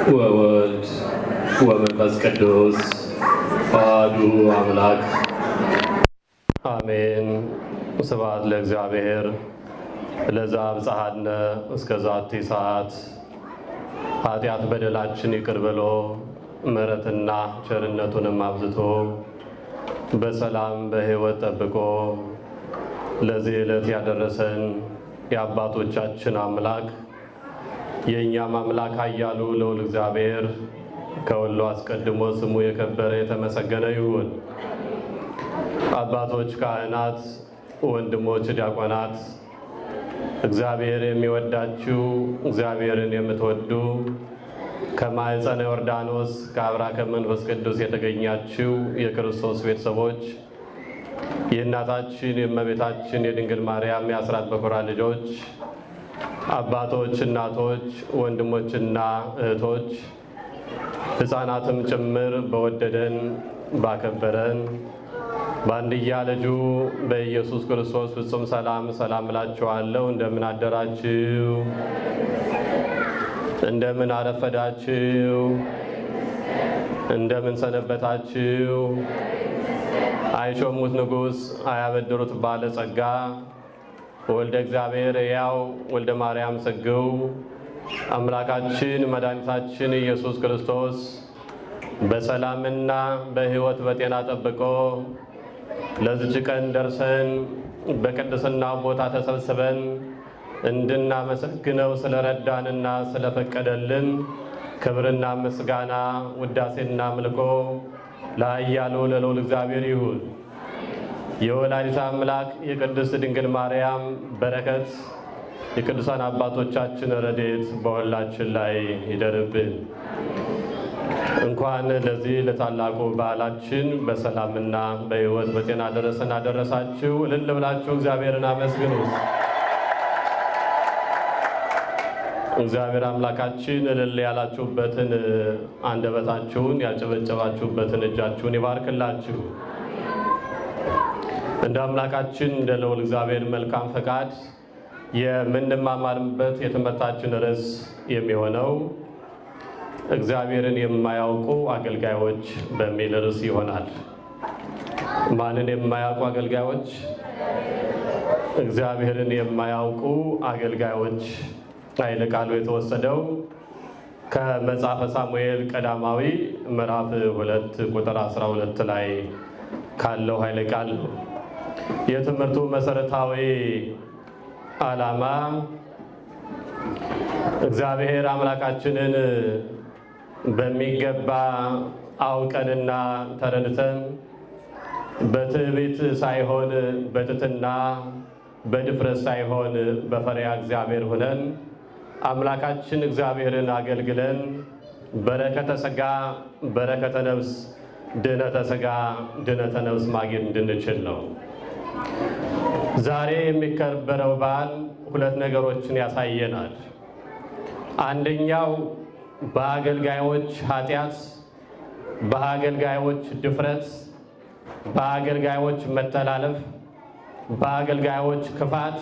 ወወልድ ወመንፈስ ቅዱስ አሐዱ አምላክ አሜን። ስብሐት ለእግዚአብሔር ለዘአብጽሐነ እስከ ዛቲ ሰዓት። ኃጢአት በደላችን ይቅር ብሎ ምሕረትና ቸርነቱንም አብዝቶ በሰላም በሕይወት ጠብቆ ለዚህ ዕለት ያደረሰን የአባቶቻችን አምላክ የእኛም አምላክ ኃያሉ ልዑል እግዚአብሔር ከሁሉ አስቀድሞ ስሙ የከበረ የተመሰገነ ይሁን። አባቶች ካህናት፣ ወንድሞች ዲያቆናት፣ እግዚአብሔር የሚወዳችሁ እግዚአብሔርን የምትወዱ ከማኅፀነ ዮርዳኖስ ከአብራከ መንፈስ ቅዱስ የተገኛችሁ የክርስቶስ ቤተሰቦች የእናታችን የእመቤታችን የድንግል ማርያም የአስራት በኩራት ልጆች አባቶች፣ እናቶች፣ ወንድሞችና እህቶች ሕፃናትም ጭምር በወደደን ባከበረን በአንድያ ልጁ በኢየሱስ ክርስቶስ ፍጹም ሰላም ሰላም እላችኋለሁ። እንደምን አደራችሁ? እንደምን አረፈዳችሁ? እንደምን ሰነበታችሁ? አይሾሙት ንጉሥ አያበድሩት ባለጸጋ ወልደ እግዚአብሔር ሕያው ወልደ ማርያም ስግው አምላካችን መድኃኒታችን ኢየሱስ ክርስቶስ በሰላምና በሕይወት በጤና ጠብቆ ለዚች ቀን ደርሰን በቅድስና ቦታ ተሰብስበን እንድናመሰግነው ስለረዳንና ስለፈቀደልን ክብርና ምስጋና ውዳሴና አምልኮ ለኃያሉ ለልዑል እግዚአብሔር ይሁን። የወላዲተ አምላክ የቅድስት ድንግል ማርያም በረከት የቅዱሳን አባቶቻችን ረድኤት በሁላችን ላይ ይደርብን። እንኳን ለዚህ ለታላቁ በዓላችን በሰላምና በሕይወት በጤና ደረሰን አደረሳችሁ። እልል ብላችሁ እግዚአብሔርን አመስግኑ። እግዚአብሔር አምላካችን እልል ያላችሁበትን አንደበታችሁን ያጨበጨባችሁበትን እጃችሁን ይባርክላችሁ። እንደ አምላካችን እንደ ልዑል እግዚአብሔር መልካም ፈቃድ የምንማማርበት የትምህርታችን ርዕስ የሚሆነው እግዚአብሔርን የማያውቁ አገልጋዮች በሚል ርዕስ ይሆናል። ማንን የማያውቁ አገልጋዮች? እግዚአብሔርን የማያውቁ አገልጋዮች ኃይለ ቃሉ የተወሰደው ከመጽሐፈ ሳሙኤል ቀዳማዊ ምዕራፍ 2 ቁጥር 12 ላይ ካለው ኃይለ ቃል ነው። የትምህርቱ መሰረታዊ ዓላማ እግዚአብሔር አምላካችንን በሚገባ አውቀንና ተረድተን በትዕቢት ሳይሆን በትሕትና በድፍረት ሳይሆን በፈሪሃ እግዚአብሔር ሆነን አምላካችን እግዚአብሔርን አገልግለን በረከተ ሥጋ በረከተ ነፍስ ድኅነተ ሥጋ ድኅነተ ነፍስ ማግኘት እንድንችል ነው። ዛሬ የሚከበረው በዓል ሁለት ነገሮችን ያሳየናል። አንደኛው በአገልጋዮች ኃጢአት፣ በአገልጋዮች ድፍረት፣ በአገልጋዮች መተላለፍ፣ በአገልጋዮች ክፋት፣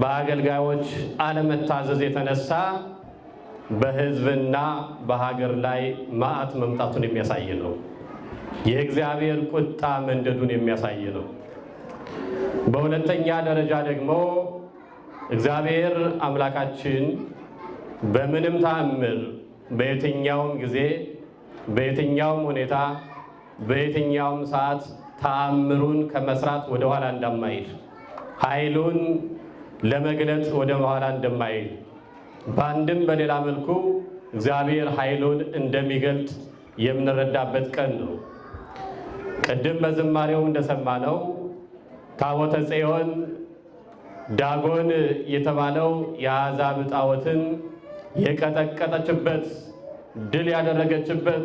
በአገልጋዮች አለመታዘዝ የተነሳ በሕዝብና በሀገር ላይ መዓት መምጣቱን የሚያሳይ ነው። የእግዚአብሔር ቁጣ መንደዱን የሚያሳይ ነው። በሁለተኛ ደረጃ ደግሞ እግዚአብሔር አምላካችን በምንም ተአምር በየትኛውም ጊዜ በየትኛውም ሁኔታ በየትኛውም ሰዓት ተአምሩን ከመስራት ወደ ኋላ እንደማይል፣ ኃይሉን ለመግለጥ ወደ ኋላ እንደማይል፣ በአንድም በሌላ መልኩ እግዚአብሔር ኃይሉን እንደሚገልጥ የምንረዳበት ቀን ነው። ቅድም በዝማሬው እንደሰማነው ታቦተ ጽዮን ዳጎን የተባለው የአሕዛብ ጣዖትን የቀጠቀጠችበት ድል ያደረገችበት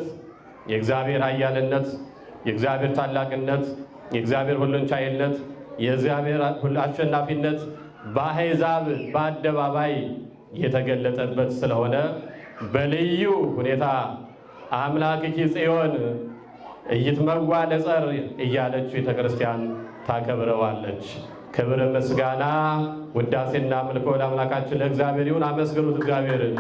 የእግዚአብሔር ኃያልነት፣ የእግዚአብሔር ታላቅነት፣ የእግዚአብሔር ሁሉን ቻይነት፣ የእግዚአብሔር ሁሉ አሸናፊነት በአሕዛብ በአደባባይ የተገለጠበት ስለሆነ በልዩ ሁኔታ አምላክኪ ጽዮን ኢይትመዋ ለጸር እያለች ቤተክርስቲያን ታከብረዋለች። ክብር ምስጋና ውዳሴና አምልኮ ለአምላካችን ለእግዚአብሔር ይሁን። አመስግኑት እግዚአብሔርን።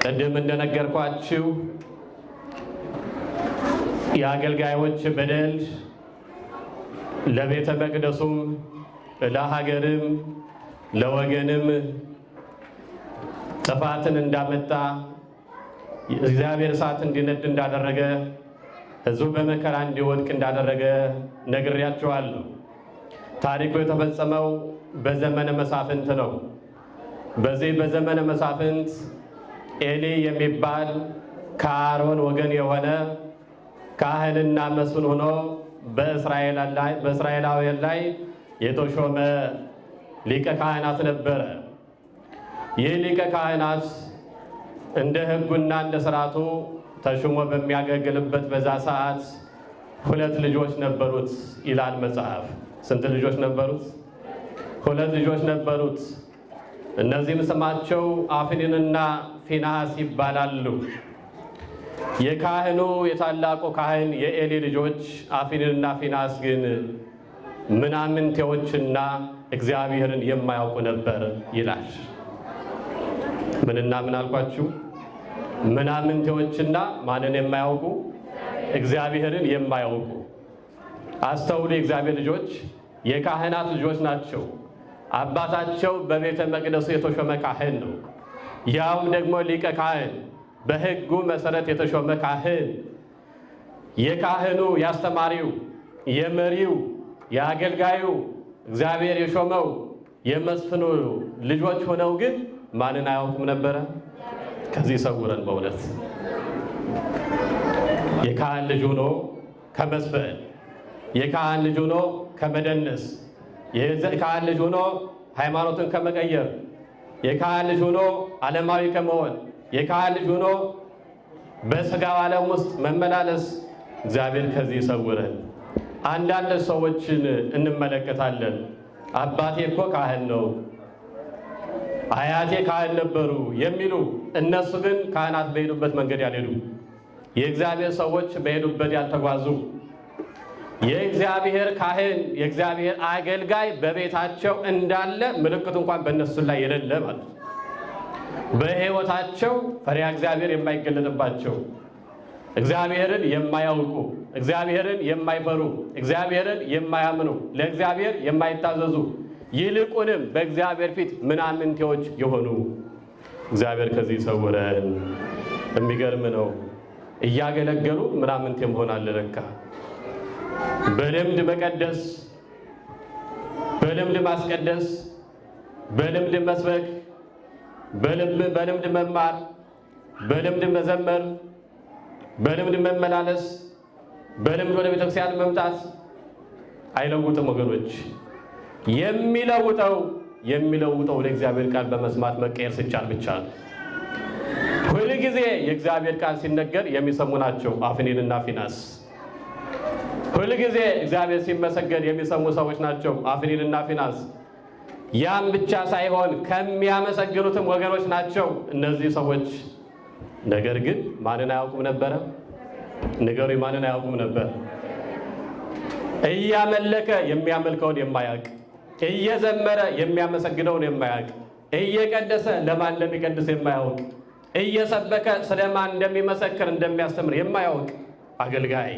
ቅድም እንደነገርኳችሁ የአገልጋዮች በደል ለቤተ መቅደሱም ለሀገርም ለወገንም ጥፋትን እንዳመጣ እግዚአብሔር እሳት እንዲነድ እንዳደረገ ሕዝቡ በመከራ እንዲወድቅ እንዳደረገ ነግሬያችኋለሁ። ታሪኩ የተፈጸመው በዘመነ መሳፍንት ነው። በዚህ በዘመነ መሳፍንት ኤሊ የሚባል ከአሮን ወገን የሆነ ካህንና መስፍን ሆኖ በእስራኤላውያን ላይ የተሾመ ሊቀ ካህናት ነበረ። ይህ ሊቀ ካህናት እንደ ሕጉና እንደ ሥርዓቱ ተሾሞ በሚያገለግልበት በዛ ሰዓት 2 ልጆች ነበሩት ይላል መጽሐፍ። ስንት ልጆች ነበሩት? 2 ልጆች ነበሩት። እነዚህም ስማቸው አፍኒንና ፊንሐስ ይባላሉ። የካህኑ የታላቁ ካህን የኤሊ ልጆች አፍኒንና ፊንሐስ ግን ምናምንቴዎችና እግዚአብሔርን የማያውቁ ነበር ይላል። ምንና ምን አልኳችሁ? ምናምንቴዎችና ማንን የማያውቁ? እግዚአብሔርን የማያውቁ። አስተውሉ። የእግዚአብሔር ልጆች የካህናት ልጆች ናቸው። አባታቸው በቤተ መቅደሱ የተሾመ ካህን ነው። ያውም ደግሞ ሊቀ ካህን፣ በሕጉ መሰረት የተሾመ ካህን። የካህኑ የአስተማሪው፣ የመሪው፣ የአገልጋዩ እግዚአብሔር የሾመው የመስፍኑ ልጆች ሆነው ግን ማንን አያውቁም ነበረ? ከዚህ ሰውረን። በእውነት የካህን ልጅ ሆኖ ከመስፈን፣ የካህን ልጅ ሆኖ ከመደነስ፣ የካህን ልጅ ሆኖ ሃይማኖትን ከመቀየር፣ የካህን ልጅ ሆኖ ዓለማዊ ከመሆን፣ የካህን ልጅ ሆኖ በሥጋው ዓለም ውስጥ መመላለስ እግዚአብሔር ከዚህ ይሰውረን። አንዳንድ ሰዎችን እንመለከታለን። አባቴ እኮ ካህን ነው፣ አያቴ ካህን ነበሩ የሚሉ እነሱ ግን ካህናት በሄዱበት መንገድ ያልሄዱ፣ የእግዚአብሔር ሰዎች በሄዱበት ያልተጓዙ፣ የእግዚአብሔር ካህን የእግዚአብሔር አገልጋይ በቤታቸው እንዳለ ምልክቱ እንኳን በእነሱ ላይ የሌለ ማለት ነው። በሕይወታቸው ፈሪሃ እግዚአብሔር የማይገለጥባቸው፣ እግዚአብሔርን የማያውቁ፣ እግዚአብሔርን የማይፈሩ፣ እግዚአብሔርን የማያምኑ፣ ለእግዚአብሔር የማይታዘዙ፣ ይልቁንም በእግዚአብሔር ፊት ምናምንቴዎች የሆኑ እግዚአብሔር ከዚህ ይሰውረን። የሚገርም ነው። እያገለገሉ ምናምንቴ መሆን አለ ለካ። በልምድ መቀደስ፣ በልምድ ማስቀደስ፣ በልምድ መስበክ፣ በልምድ መማር፣ በልምድ መዘመር፣ በልምድ መመላለስ፣ በልምድ ወደ ቤተክርስቲያን መምጣት አይለውጥም ወገኖች። የሚለውጠው ለእግዚአብሔር ቃል በመስማት መቀየር ሲቻል ብቻ ነው። ሁል ጊዜ የእግዚአብሔር ቃል ሲነገር የሚሰሙ ናቸው አፍኒንና ፊንሐስ። ሁል ጊዜ እግዚአብሔር ሲመሰገን የሚሰሙ ሰዎች ናቸው አፍኒንና ፊንሐስ። ያም ብቻ ሳይሆን ከሚያመሰግኑትም ወገኖች ናቸው እነዚህ ሰዎች። ነገር ግን ማንን አያውቁም ነበረ? ንገሩኝ፣ ማንን አያውቁም ነበር? እያመለከ የሚያመልከውን የማያውቅ፣ እየዘመረ የሚያመሰግነውን የማያውቅ፣ እየቀደሰ ለማን እንደሚቀድስ የማያውቅ፣ እየሰበከ ስለማን እንደሚመሰክር እንደሚያስተምር የማያውቅ አገልጋይ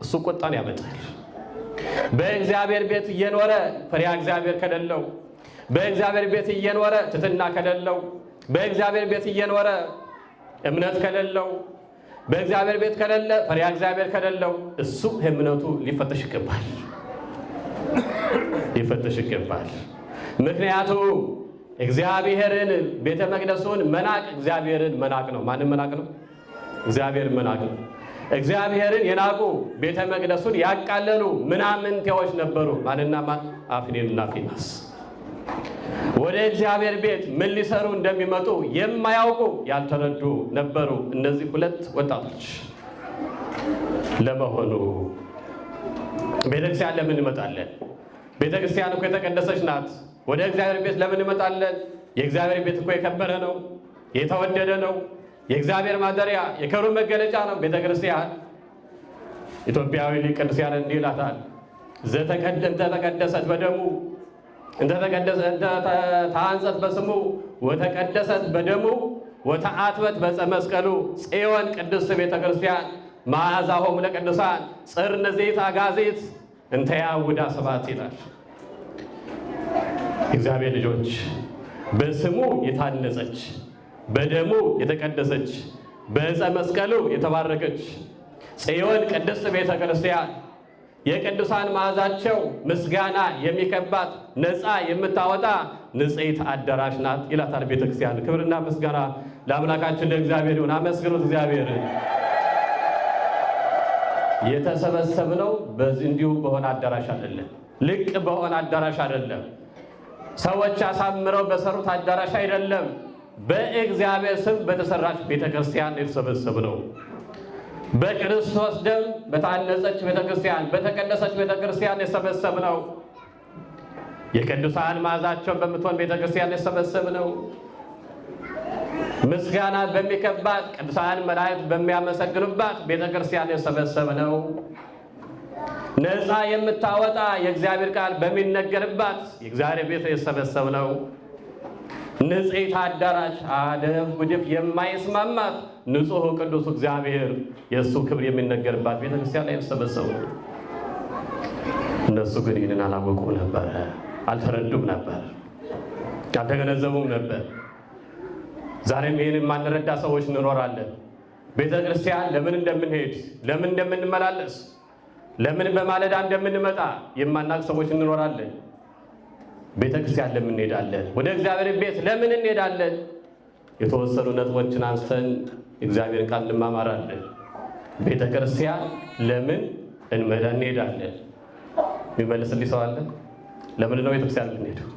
እሱ ቁጣን ያመጣል። በእግዚአብሔር ቤት እየኖረ ፈሪሃ እግዚአብሔር ከሌለው፣ በእግዚአብሔር ቤት እየኖረ ትሕትና ከሌለው፣ በእግዚአብሔር ቤት እየኖረ እምነት ከሌለው፣ በእግዚአብሔር ቤት ከሌለ ፈሪሃ እግዚአብሔር ከሌለው እሱ እምነቱ ሊፈተሽ ይገባል፣ ሊፈተሽ ይገባል። ምክንያቱም እግዚአብሔርን ቤተ መቅደሱን መናቅ እግዚአብሔርን መናቅ ነው። ማንም መናቅ ነው? እግዚአብሔርን መናቅ ነው። እግዚአብሔርን የናቁ ቤተ መቅደሱን ያቃለሉ ምናምንቴዎች ነበሩ። ማንና ማን? አፍኒንና ፊንሐስ። ወደ እግዚአብሔር ቤት ምን ሊሰሩ እንደሚመጡ የማያውቁ ያልተረዱ ነበሩ እነዚህ 2 ወጣቶች። ለመሆኑ ቤተክርስቲያን ለምን እንመጣለን? ቤተክርስቲያን እኮ የተቀደሰች ናት። ወደ እግዚአብሔር ቤት ለምን እንመጣለን? የእግዚአብሔር ቤት እኮ የከበረ ነው፣ የተወደደ ነው። የእግዚአብሔር ማደሪያ የክብሩ መገለጫ ነው ቤተክርስቲያን። ኢትዮጵያዊ ሊቅ ቅዱስ ያሬድ እንዲህ ይላታል፣ እንተተቀደሰት በደሙ ታንጸት በስሙ ወተቀደሰት በደሙ ወተአትበት በዕፀ መስቀሉ ጽዮን ቅድስት ቤተ ክርስቲያን መዓዛሆሙ ለቅዱሳን ጽርነ ዘይት አጋዚት እንተ ያውዳ ስብሐት ይላል። እግዚአብሔር ልጆች በስሙ የታነጸች በደሙ የተቀደሰች በዕፀ መስቀሉ የተባረከች ጽዮን ቅድስት ቤተ ክርስቲያን የቅዱሳን መዓዛቸው ምስጋና የሚከባት ነፃ የምታወጣ ንጽሕት አዳራሽ ናት ይላታል ቤተ ክርስቲያን። ክብርና ምስጋና ለአምላካችን ለእግዚአብሔር ይሁን። አመስግኑት እግዚአብሔር። የተሰበሰብነው በዚህ እንዲሁ በሆነ አዳራሽ አይደለም፣ ልቅ በሆነ አዳራሽ አይደለም፣ ሰዎች አሳምረው በሰሩት አዳራሽ አይደለም። በእግዚአብሔር ስም በተሰራች ቤተ ክርስቲያን የተሰበሰብነው በክርስቶስ ደም በታነጸች ቤተክርስቲያን በተቀደሰች ቤተክርስቲያን የሰበሰብነው የቅዱሳን መዓዛቸው በምትሆን ቤተክርስቲያን የሰበሰብነው ምስጋና በሚከባት ቅዱሳን መላእክት በሚያመሰግኑባት ቤተክርስቲያን የሰበሰብነው ነፃ የምታወጣ የእግዚአብሔር ቃል በሚነገርባት የእግዚአብሔር ቤት የሰበሰብነው ንጽሕት አዳራሽ አደፍ ጉድፍ የማይስማማት ንጹሕ ቅዱስ እግዚአብሔር የእሱ ክብር የሚነገርባት ቤተክርስቲያን ላይ የተሰበሰቡ። እነሱ ግን ይህንን አላወቁም ነበር፣ አልተረዱም ነበር፣ አልተገነዘቡም ነበር። ዛሬም ይህንን የማንረዳ ሰዎች እንኖራለን። ቤተክርስቲያን ለምን እንደምንሄድ፣ ለምን እንደምንመላለስ፣ ለምን በማለዳ እንደምንመጣ የማናውቅ ሰዎች እንኖራለን። ቤተክርስቲያን ለምን እንሄዳለን? ወደ እግዚአብሔር ቤት ለምን እንሄዳለን? የተወሰኑ ነጥቦችን አንስተን እግዚአብሔርን ቃል እንማማራለን። ቤተክርስቲያን ለምን እንሄዳለን? የሚመልስልኝ ሰው አለ? ለምን ነው ቤተክርስቲያን የምንሄደው?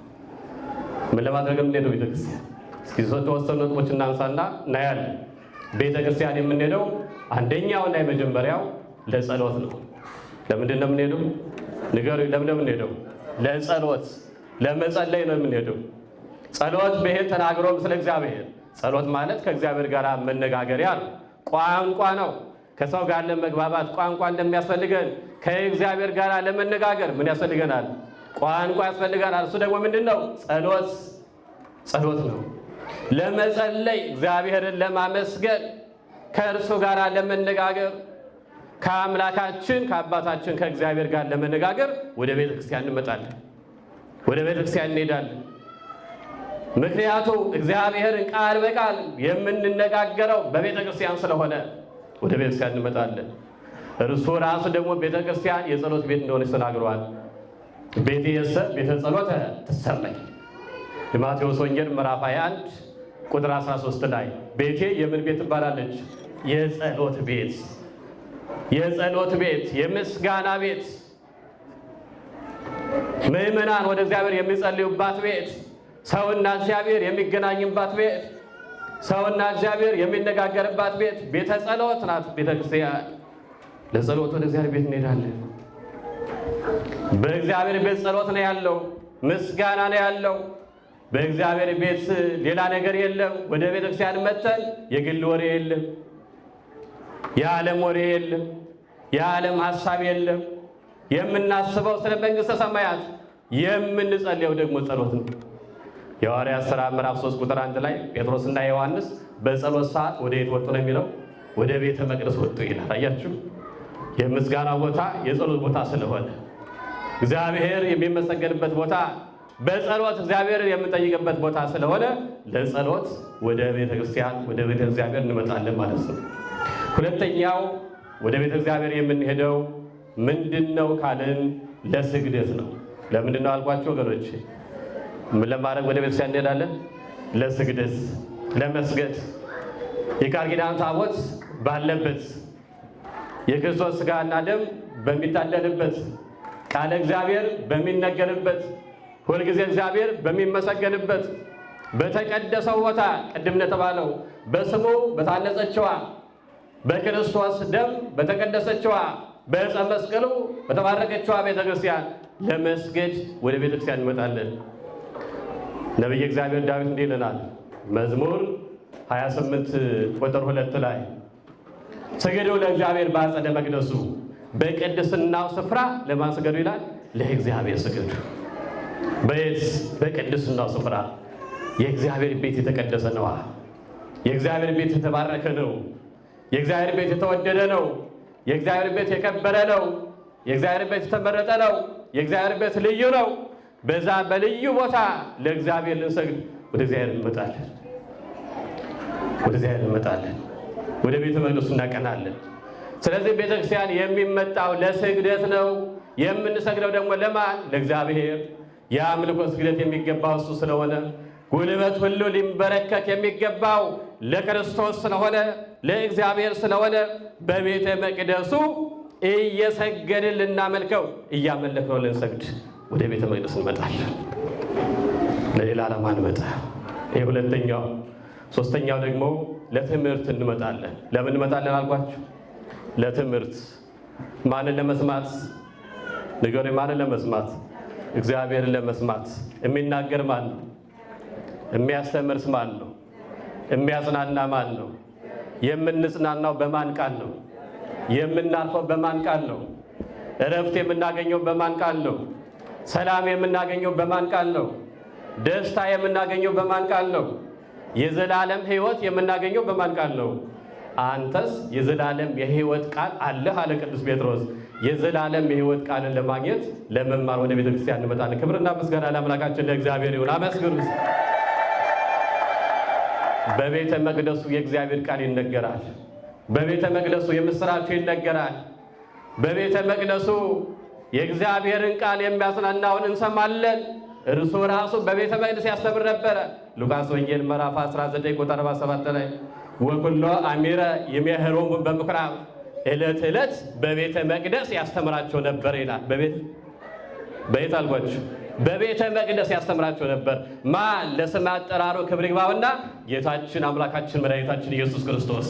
ምን ለማድረግ የምንሄደው ቤተክርስቲያን? እስኪ የተወሰኑ ነጥቦችን እናንሳና እናያለን። ቤተክርስቲያን የምንሄደው አንደኛውና የመጀመሪያው ለጸሎት ነው። ለምንድን ነው የምንሄደው? ንገሩኝ። ለምን ነው የምንሄደው? ለጸሎት ለመጸለይ ነው የምንሄደው። ጸሎት ብሄል ተናግሮም ስለ እግዚአብሔር። ጸሎት ማለት ከእግዚአብሔር ጋር መነጋገሪያ ነው፣ ቋንቋ ነው። ከሰው ጋር ለመግባባት ቋንቋ እንደሚያስፈልገን ከእግዚአብሔር ጋር ለመነጋገር ምን ያስፈልገናል? ቋንቋ ያስፈልገናል። እሱ ደግሞ ምንድን ነው? ጸሎት ነው። ለመጸለይ እግዚአብሔርን ለማመስገን ከእርሱ ጋር ለመነጋገር ከአምላካችን ከአባታችን ከእግዚአብሔር ጋር ለመነጋገር ወደ ቤተ ክርስቲያን እንመጣለን፣ ወደ ቤተ ክርስቲያን እንሄዳለን። ምክንያቱም እግዚአብሔርን ቃል በቃል የምንነጋገረው በቤተ ክርስቲያን ስለሆነ ወደ ቤተ ክርስቲያን እንመጣለን። እርሱ ራሱ ደግሞ ቤተ ክርስቲያን የጸሎት ቤት እንደሆነች ተናግሯል። ቤትየሰ ቤተ ጸሎተ ትሰመይ። የማቴዎስ ወንጌል ምዕራፍ 21 ቁጥር 13 ላይ ቤቴ የምን ቤት ትባላለች? የጸሎት ቤት፣ የጸሎት ቤት፣ የምስጋና ቤት፣ ምእመናን ወደ እግዚአብሔር የሚጸልዩባት ቤት፣ ሰውና እግዚአብሔር የሚገናኙባት ቤት፣ ሰውና እግዚአብሔር የሚነጋገርባት ቤት ቤተ ጸሎት ናት ቤተ ክርስቲያን። ለጸሎት ወደ እግዚአብሔር ቤት እንሄዳለን። በእግዚአብሔር ቤት ጸሎት ነው ያለው፣ ምስጋና ነው ያለው። በእግዚአብሔር ቤት ሌላ ነገር የለም። ወደ ቤተ ክርስቲያን መተን የግል ወሬ የለም፣ የዓለም ወሬ የለም፣ የዓለም ሐሳብ የለም። የምናስበው ስለ መንግሥተ ሰማያት፣ የምንጸልየው ደግሞ ጸሎት ነው። የሐዋርያት ሥራ ምዕራፍ 3 ቁጥር 1 ላይ ጴጥሮስና ዮሐንስ በጸሎት ሰዓት ወደ የት ወጡ ነው የሚለው? ወደ ቤተ መቅደስ ወጡ ይላል። አያችሁ፣ የምስጋና ቦታ የጸሎት ቦታ ስለሆነ እግዚአብሔር የሚመሰገንበት ቦታ፣ በጸሎት እግዚአብሔር የምንጠይቅበት ቦታ ስለሆነ ለጸሎት ወደ ቤተ ክርስቲያን ወደ ቤተ እግዚአብሔር እንመጣለን ማለት ነው። ሁለተኛው ወደ ቤተ እግዚአብሔር የምንሄደው ምንድነው ካልን ለስግደት ነው። ለምንድን ነው አልኳችሁ ወገኖች? ምን ለማድረግ ወደ ቤተ ክርስቲያን እንሄዳለን? ለስግደት፣ ለመስገድ። የቃል ኪዳን ታቦት ባለበት፣ የክርስቶስ ሥጋና ደም በሚታደልበት፣ ቃለ እግዚአብሔር በሚነገርበት፣ ሁልጊዜ እግዚአብሔር በሚመሰገንበት በተቀደሰው ቦታ ቅድም እንደተባለው በስሙ በታነጸችዋ በክርስቶስ ደም በተቀደሰችዋ በዕፀ መስቀሉ በተባረከችዋ ቤተ ክርስቲያን ለመስገድ ወደ ቤተ ክርስቲያን እንመጣለን። ነቢየ እግዚአብሔር ዳዊት እንዲህ ይለናል መዝሙር 28 ቁጥር 2 ላይ ስገዱ ለእግዚአብሔር በአጸደ መቅደሱ፣ በቅድስናው ስፍራ ለማን ስገዱ ይላል? ለእግዚአብሔር ስገዱ። በየት? በቅድስናው ስፍራ። የእግዚአብሔር ቤት የተቀደሰ ነዋ። የእግዚአብሔር ቤት የተባረከ ነው። የእግዚአብሔር ቤት የተወደደ ነው። የእግዚአብሔር ቤት የከበረ ነው። የእግዚአብሔር ቤት የተመረጠ ነው። የእግዚአብሔር ቤት ልዩ ነው። በዛ በልዩ ቦታ ለእግዚአብሔር ልንሰግድ ወደ እግዚአብሔር እንመጣለን። ወደ ቤተ መቅደሱ እናቀናለን። ስለዚህ ቤተክርስቲያን የሚመጣው ለስግደት ነው። የምንሰግደው ደግሞ ለማን? ለእግዚአብሔር። የአምልኮ ስግደት የሚገባው እሱ ስለሆነ፣ ጉልበት ሁሉ ሊንበረከክ የሚገባው ለክርስቶስ ስለሆነ፣ ለእግዚአብሔር ስለሆነ በቤተ መቅደሱ እየሰገድን ልናመልከው፣ እያመለክነው ልንሰግድ ወደ ቤተ መቅደስ እንመጣለን። ለሌላ ዓላማ እንመጣ። ይህ ሁለተኛው። ሶስተኛው ደግሞ ለትምህርት እንመጣለን። ለምን እንመጣለን አልኳችሁ? ለትምህርት። ማንን ለመስማት? ንገሩኝ። ማንን ለመስማት? እግዚአብሔርን ለመስማት። የሚናገር ማን ነው? የሚያስተምርስ ማን ነው? የሚያጽናና ማን ነው? የምንጽናናው በማን ቃል ነው? የምናርፈው በማን ቃል ነው? እረፍት የምናገኘው በማን ቃል ነው? ሰላም የምናገኘው በማን ቃል ነው? ደስታ የምናገኘው በማን ቃል ነው? የዘላለም ሕይወት የምናገኘው በማን ቃል ነው? አንተስ የዘላለም የሕይወት ቃል አለህ አለ ቅዱስ ጴጥሮስ። የዘላለም የሕይወት ቃልን ለማግኘት ለመማር ወደ ቤተ ክርስቲያን እንመጣለን። ክብርና ምስጋና ለአምላካችን ለእግዚአብሔር ይሁን። አመስግኑ። በቤተ መቅደሱ የእግዚአብሔር ቃል ይነገራል። በቤተ መቅደሱ የምስራቹ ይነገራል። በቤተ መቅደሱ የእግዚአብሔርን ቃል የሚያጽናናውን እንሰማለን። እርሱ ራሱ በቤተ መቅደስ ያስተምር ነበረ። ሉቃስ ወንጌል ምዕራፍ 19 ቁጥር 47 ላይ ወኩሎ አሚረ ይሜህሮሙ በምኵራብ፣ ዕለት ዕለት በቤተ መቅደስ ያስተምራቸው ነበር ይላል። በቤት አልኳችሁ፣ በቤተ መቅደስ ያስተምራቸው ነበር። ማን? ለስም አጠራሩ ክብር ይግባውና ጌታችን አምላካችን መድኃኒታችን ኢየሱስ ክርስቶስ።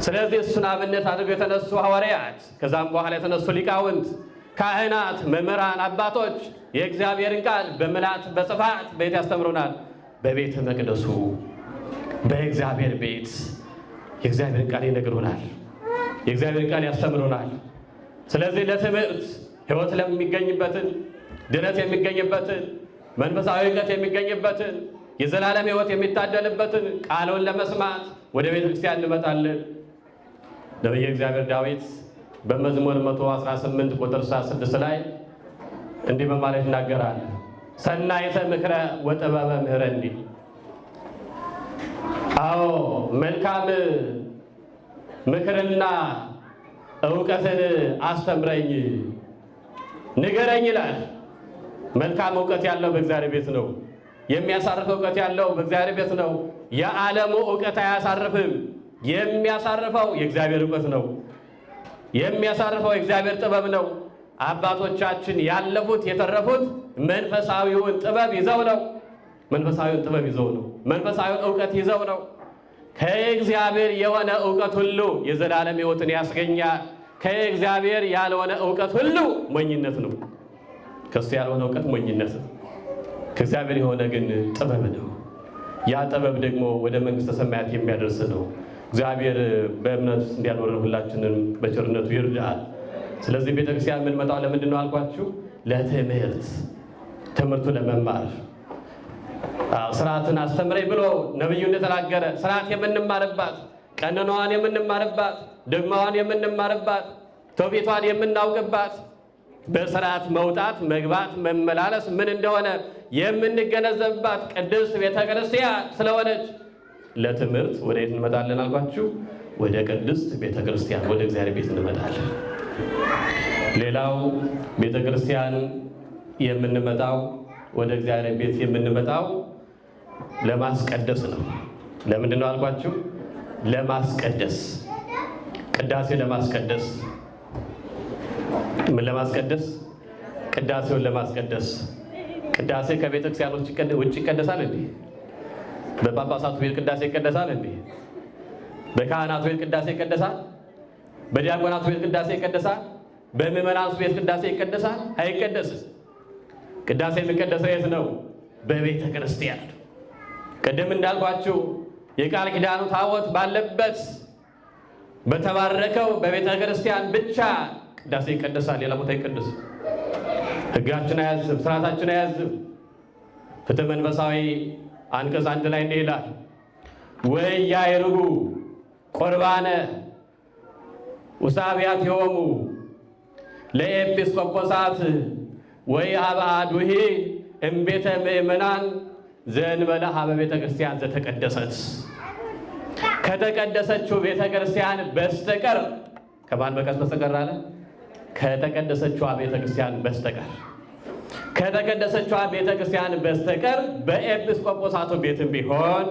ስለዚህ እሱን አብነት አድርገው የተነሱ ሐዋርያት፣ ከዛም በኋላ የተነሱ ሊቃውንት፣ ካህናት፣ መምህራን፣ አባቶች የእግዚአብሔርን ቃል በምልአት በስፋት ቤት ያስተምሩናል። በቤተ መቅደሱ በእግዚአብሔር ቤት የእግዚአብሔርን ቃል ይነግሩናል። የእግዚአብሔርን ቃል ያስተምሩናል። ስለዚህ ለትምህርት ሕይወት ለሚገኝበትን፣ ድነት የሚገኝበትን፣ መንፈሳዊ እውቀት የሚገኝበትን፣ የዘላለም ሕይወት የሚታደልበትን ቃሉን ለመስማት ወደ ቤተ ክርስቲያን እንመጣለን። ነቢየ እግዚአብሔር ዳዊት በመዝሙር 118 ቁጥር 6 ላይ እንዲህ በማለት ይናገራል። ሰናይተ ምክረ ወጥበበ ምህረኒ። አዎ መልካም ምክርና እውቀትን አስተምረኝ ንገረኝ ይላል። መልካም እውቀት ያለው በእግዚአብሔር ቤት ነው። የሚያሳርፍ እውቀት ያለው በእግዚአብሔር ቤት ነው። የዓለሙ እውቀት አያሳርፍም። የሚያሳርፈው የእግዚአብሔር እውቀት ነው። የሚያሳርፈው የእግዚአብሔር ጥበብ ነው። አባቶቻችን ያለፉት የተረፉት መንፈሳዊውን ጥበብ ይዘው ነው። መንፈሳዊውን ጥበብ ይዘው ነው። መንፈሳዊውን እውቀት ይዘው ነው። ከእግዚአብሔር የሆነ እውቀት ሁሉ የዘላለም ሕይወትን ያስገኛል። ከእግዚአብሔር ያልሆነ እውቀት ሁሉ ሞኝነት ነው። ከሱ ያልሆነ እውቀት ሞኝነት ነው። ከእግዚአብሔር የሆነ ግን ጥበብ ነው። ያ ጥበብ ደግሞ ወደ መንግሥተ ሰማያት የሚያደርስ ነው። እግዚአብሔር በእምነት እንዲያኖረን ሁላችንም በቸርነቱ ይርዳል። ስለዚህ ቤተክርስቲያን የምንመጣው ለምንድን ነው አልኳችሁ? ለትምህርት፣ ትምህርቱ ለመማር። ስርዓትን አስተምረኝ ብሎ ነቢዩ እንደተናገረ ስርዓት የምንማርባት፣ ቀኖናዋን የምንማርባት፣ ደግማዋን የምንማርባት፣ ትውፊቷን የምናውቅባት፣ በስርዓት መውጣት መግባት መመላለስ ምን እንደሆነ የምንገነዘብባት ቅድስት ቤተክርስቲያን ስለሆነች ለትምህርት ወደ የት እንመጣለን አልኳችሁ? ወደ ቅድስት ቤተክርስቲያን፣ ወደ እግዚአብሔር ቤት እንመጣለን። ሌላው ቤተክርስቲያን የምንመጣው ወደ እግዚአብሔር ቤት የምንመጣው ለማስቀደስ ነው። ለምንድን ነው አልኳችሁ? ለማስቀደስ፣ ቅዳሴ ለማስቀደስ። ምን ለማስቀደስ? ቅዳሴውን ለማስቀደስ። ቅዳሴ ከቤተክርስቲያን ውጭ ይቀደሳል እንዴ? በጳጳሳቱ ቤት ቅዳሴ ይቀደሳል እንዴ? በካህናቱ ቤት ቅዳሴ ይቀደሳል? በዲያቆናቱ ቤት ቅዳሴ ይቀደሳል? በምዕመናኑ ቤት ቅዳሴ ይቀደሳል? አይቀደስም። ቅዳሴ የሚቀደሰው የት ነው? በቤተ ክርስቲያን። ቅድም እንዳልኳችሁ የቃል ኪዳኑ ታቦት ባለበት በተባረከው በቤተ ክርስቲያን ብቻ ቅዳሴ ይቀደሳል። ሌላ ቦታ አይቀደስም። ሕጋችን አያዝም፣ ስርዓታችን አያዝም። ፍትሕ መንፈሳዊ አንቀጽ 1 ላይ እንዲህ ይላል፣ ወያይርጉ ቁርባነ ውሳቢያቲሆሙ ለኤጲስቆጶሳት ወይሃብአዱሂ እምቤተ ምእመናን ዘእንበለ ሀበ ቤተ ክርስቲያን ዘተቀደሰት። ከተቀደሰችው ቤተ ክርስቲያን በስተቀር ከማን በስተቀር አለ? ከተቀደሰችው ቤተ ክርስቲያን በስተቀር ከተቀደሰችው ቤተ ክርስቲያን በስተቀር በኤጲስቆጶሳቱ ቤትም ቢሆን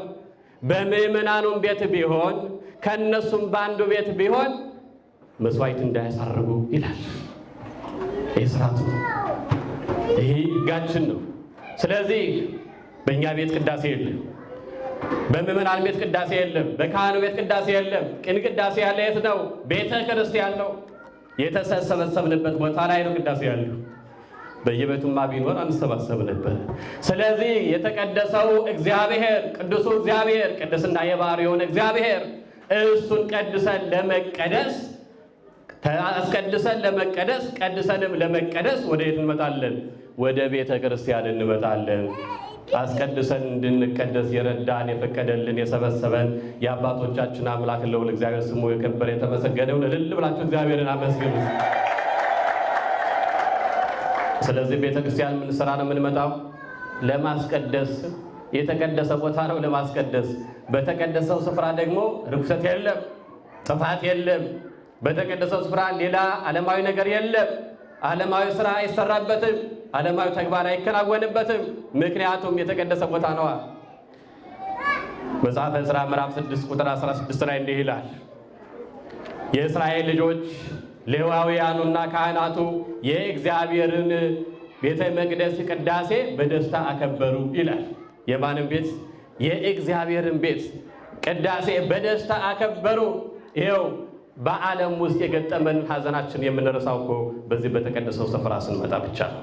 በምእመናኑም ቤት ቢሆን ከነሱም በአንዱ ቤት ቢሆን መስዋዕት እንዳያሳርጉ ይላል። ይህ ስርዓቱ ነው። ይህ ሕጋችን ነው። ስለዚህ በእኛ ቤት ቅዳሴ የለም፣ በምእመናን ቤት ቅዳሴ የለም፣ በካህኑ ቤት ቅዳሴ የለም። ቅን ቅዳሴ ያለ የት ነው? ቤተ ክርስቲያን ነው። የተሰበሰብንበት ቦታ ላይ ነው ቅዳሴ ያለው። በየቤቱማ ቢኖር አንሰባሰብ ነበር። ስለዚህ የተቀደሰው እግዚአብሔር ቅዱሱ እግዚአብሔር ቅድስና የባህሪ የሆነ እግዚአብሔር እሱን ቀድሰን ለመቀደስ አስቀድሰን ለመቀደስ ቀድሰንም ለመቀደስ ወደ የት እንመጣለን? ወደ ቤተ ክርስቲያን እንመጣለን። አስቀድሰን እንድንቀደስ የረዳን የፈቀደልን የሰበሰበን የአባቶቻችን አምላክ ልዑል እግዚአብሔር ስሙ የከበረ የተመሰገነውን እልል ብላችሁ እግዚአብሔርን አመስግኑ። ስለዚህ ቤተ ክርስቲያን ምን ስራ ነው የምንመጣው? ለማስቀደስ። የተቀደሰ ቦታ ነው ለማስቀደስ። በተቀደሰው ስፍራ ደግሞ ርኩሰት የለም፣ ጥፋት የለም። በተቀደሰው ስፍራ ሌላ ዓለማዊ ነገር የለም። ዓለማዊ ስራ አይሰራበትም። ዓለማዊ ተግባር አይከናወንበትም። ምክንያቱም የተቀደሰ ቦታ ነዋ። መጽሐፈ ዕዝራ ምዕራፍ 6 ቁጥር 16 ላይ እንዲህ ይላል፣ የእስራኤል ልጆች ሌዋውያኑና ካህናቱ የእግዚአብሔርን ቤተ መቅደስ ቅዳሴ በደስታ አከበሩ ይላል። የማንም ቤት? የእግዚአብሔርን ቤት ቅዳሴ በደስታ አከበሩ። ይኸው በዓለም ውስጥ የገጠመን ሐዘናችን የምንረሳው እኮ በዚህ በተቀደሰው ስፍራ ስንመጣ ብቻ ነው።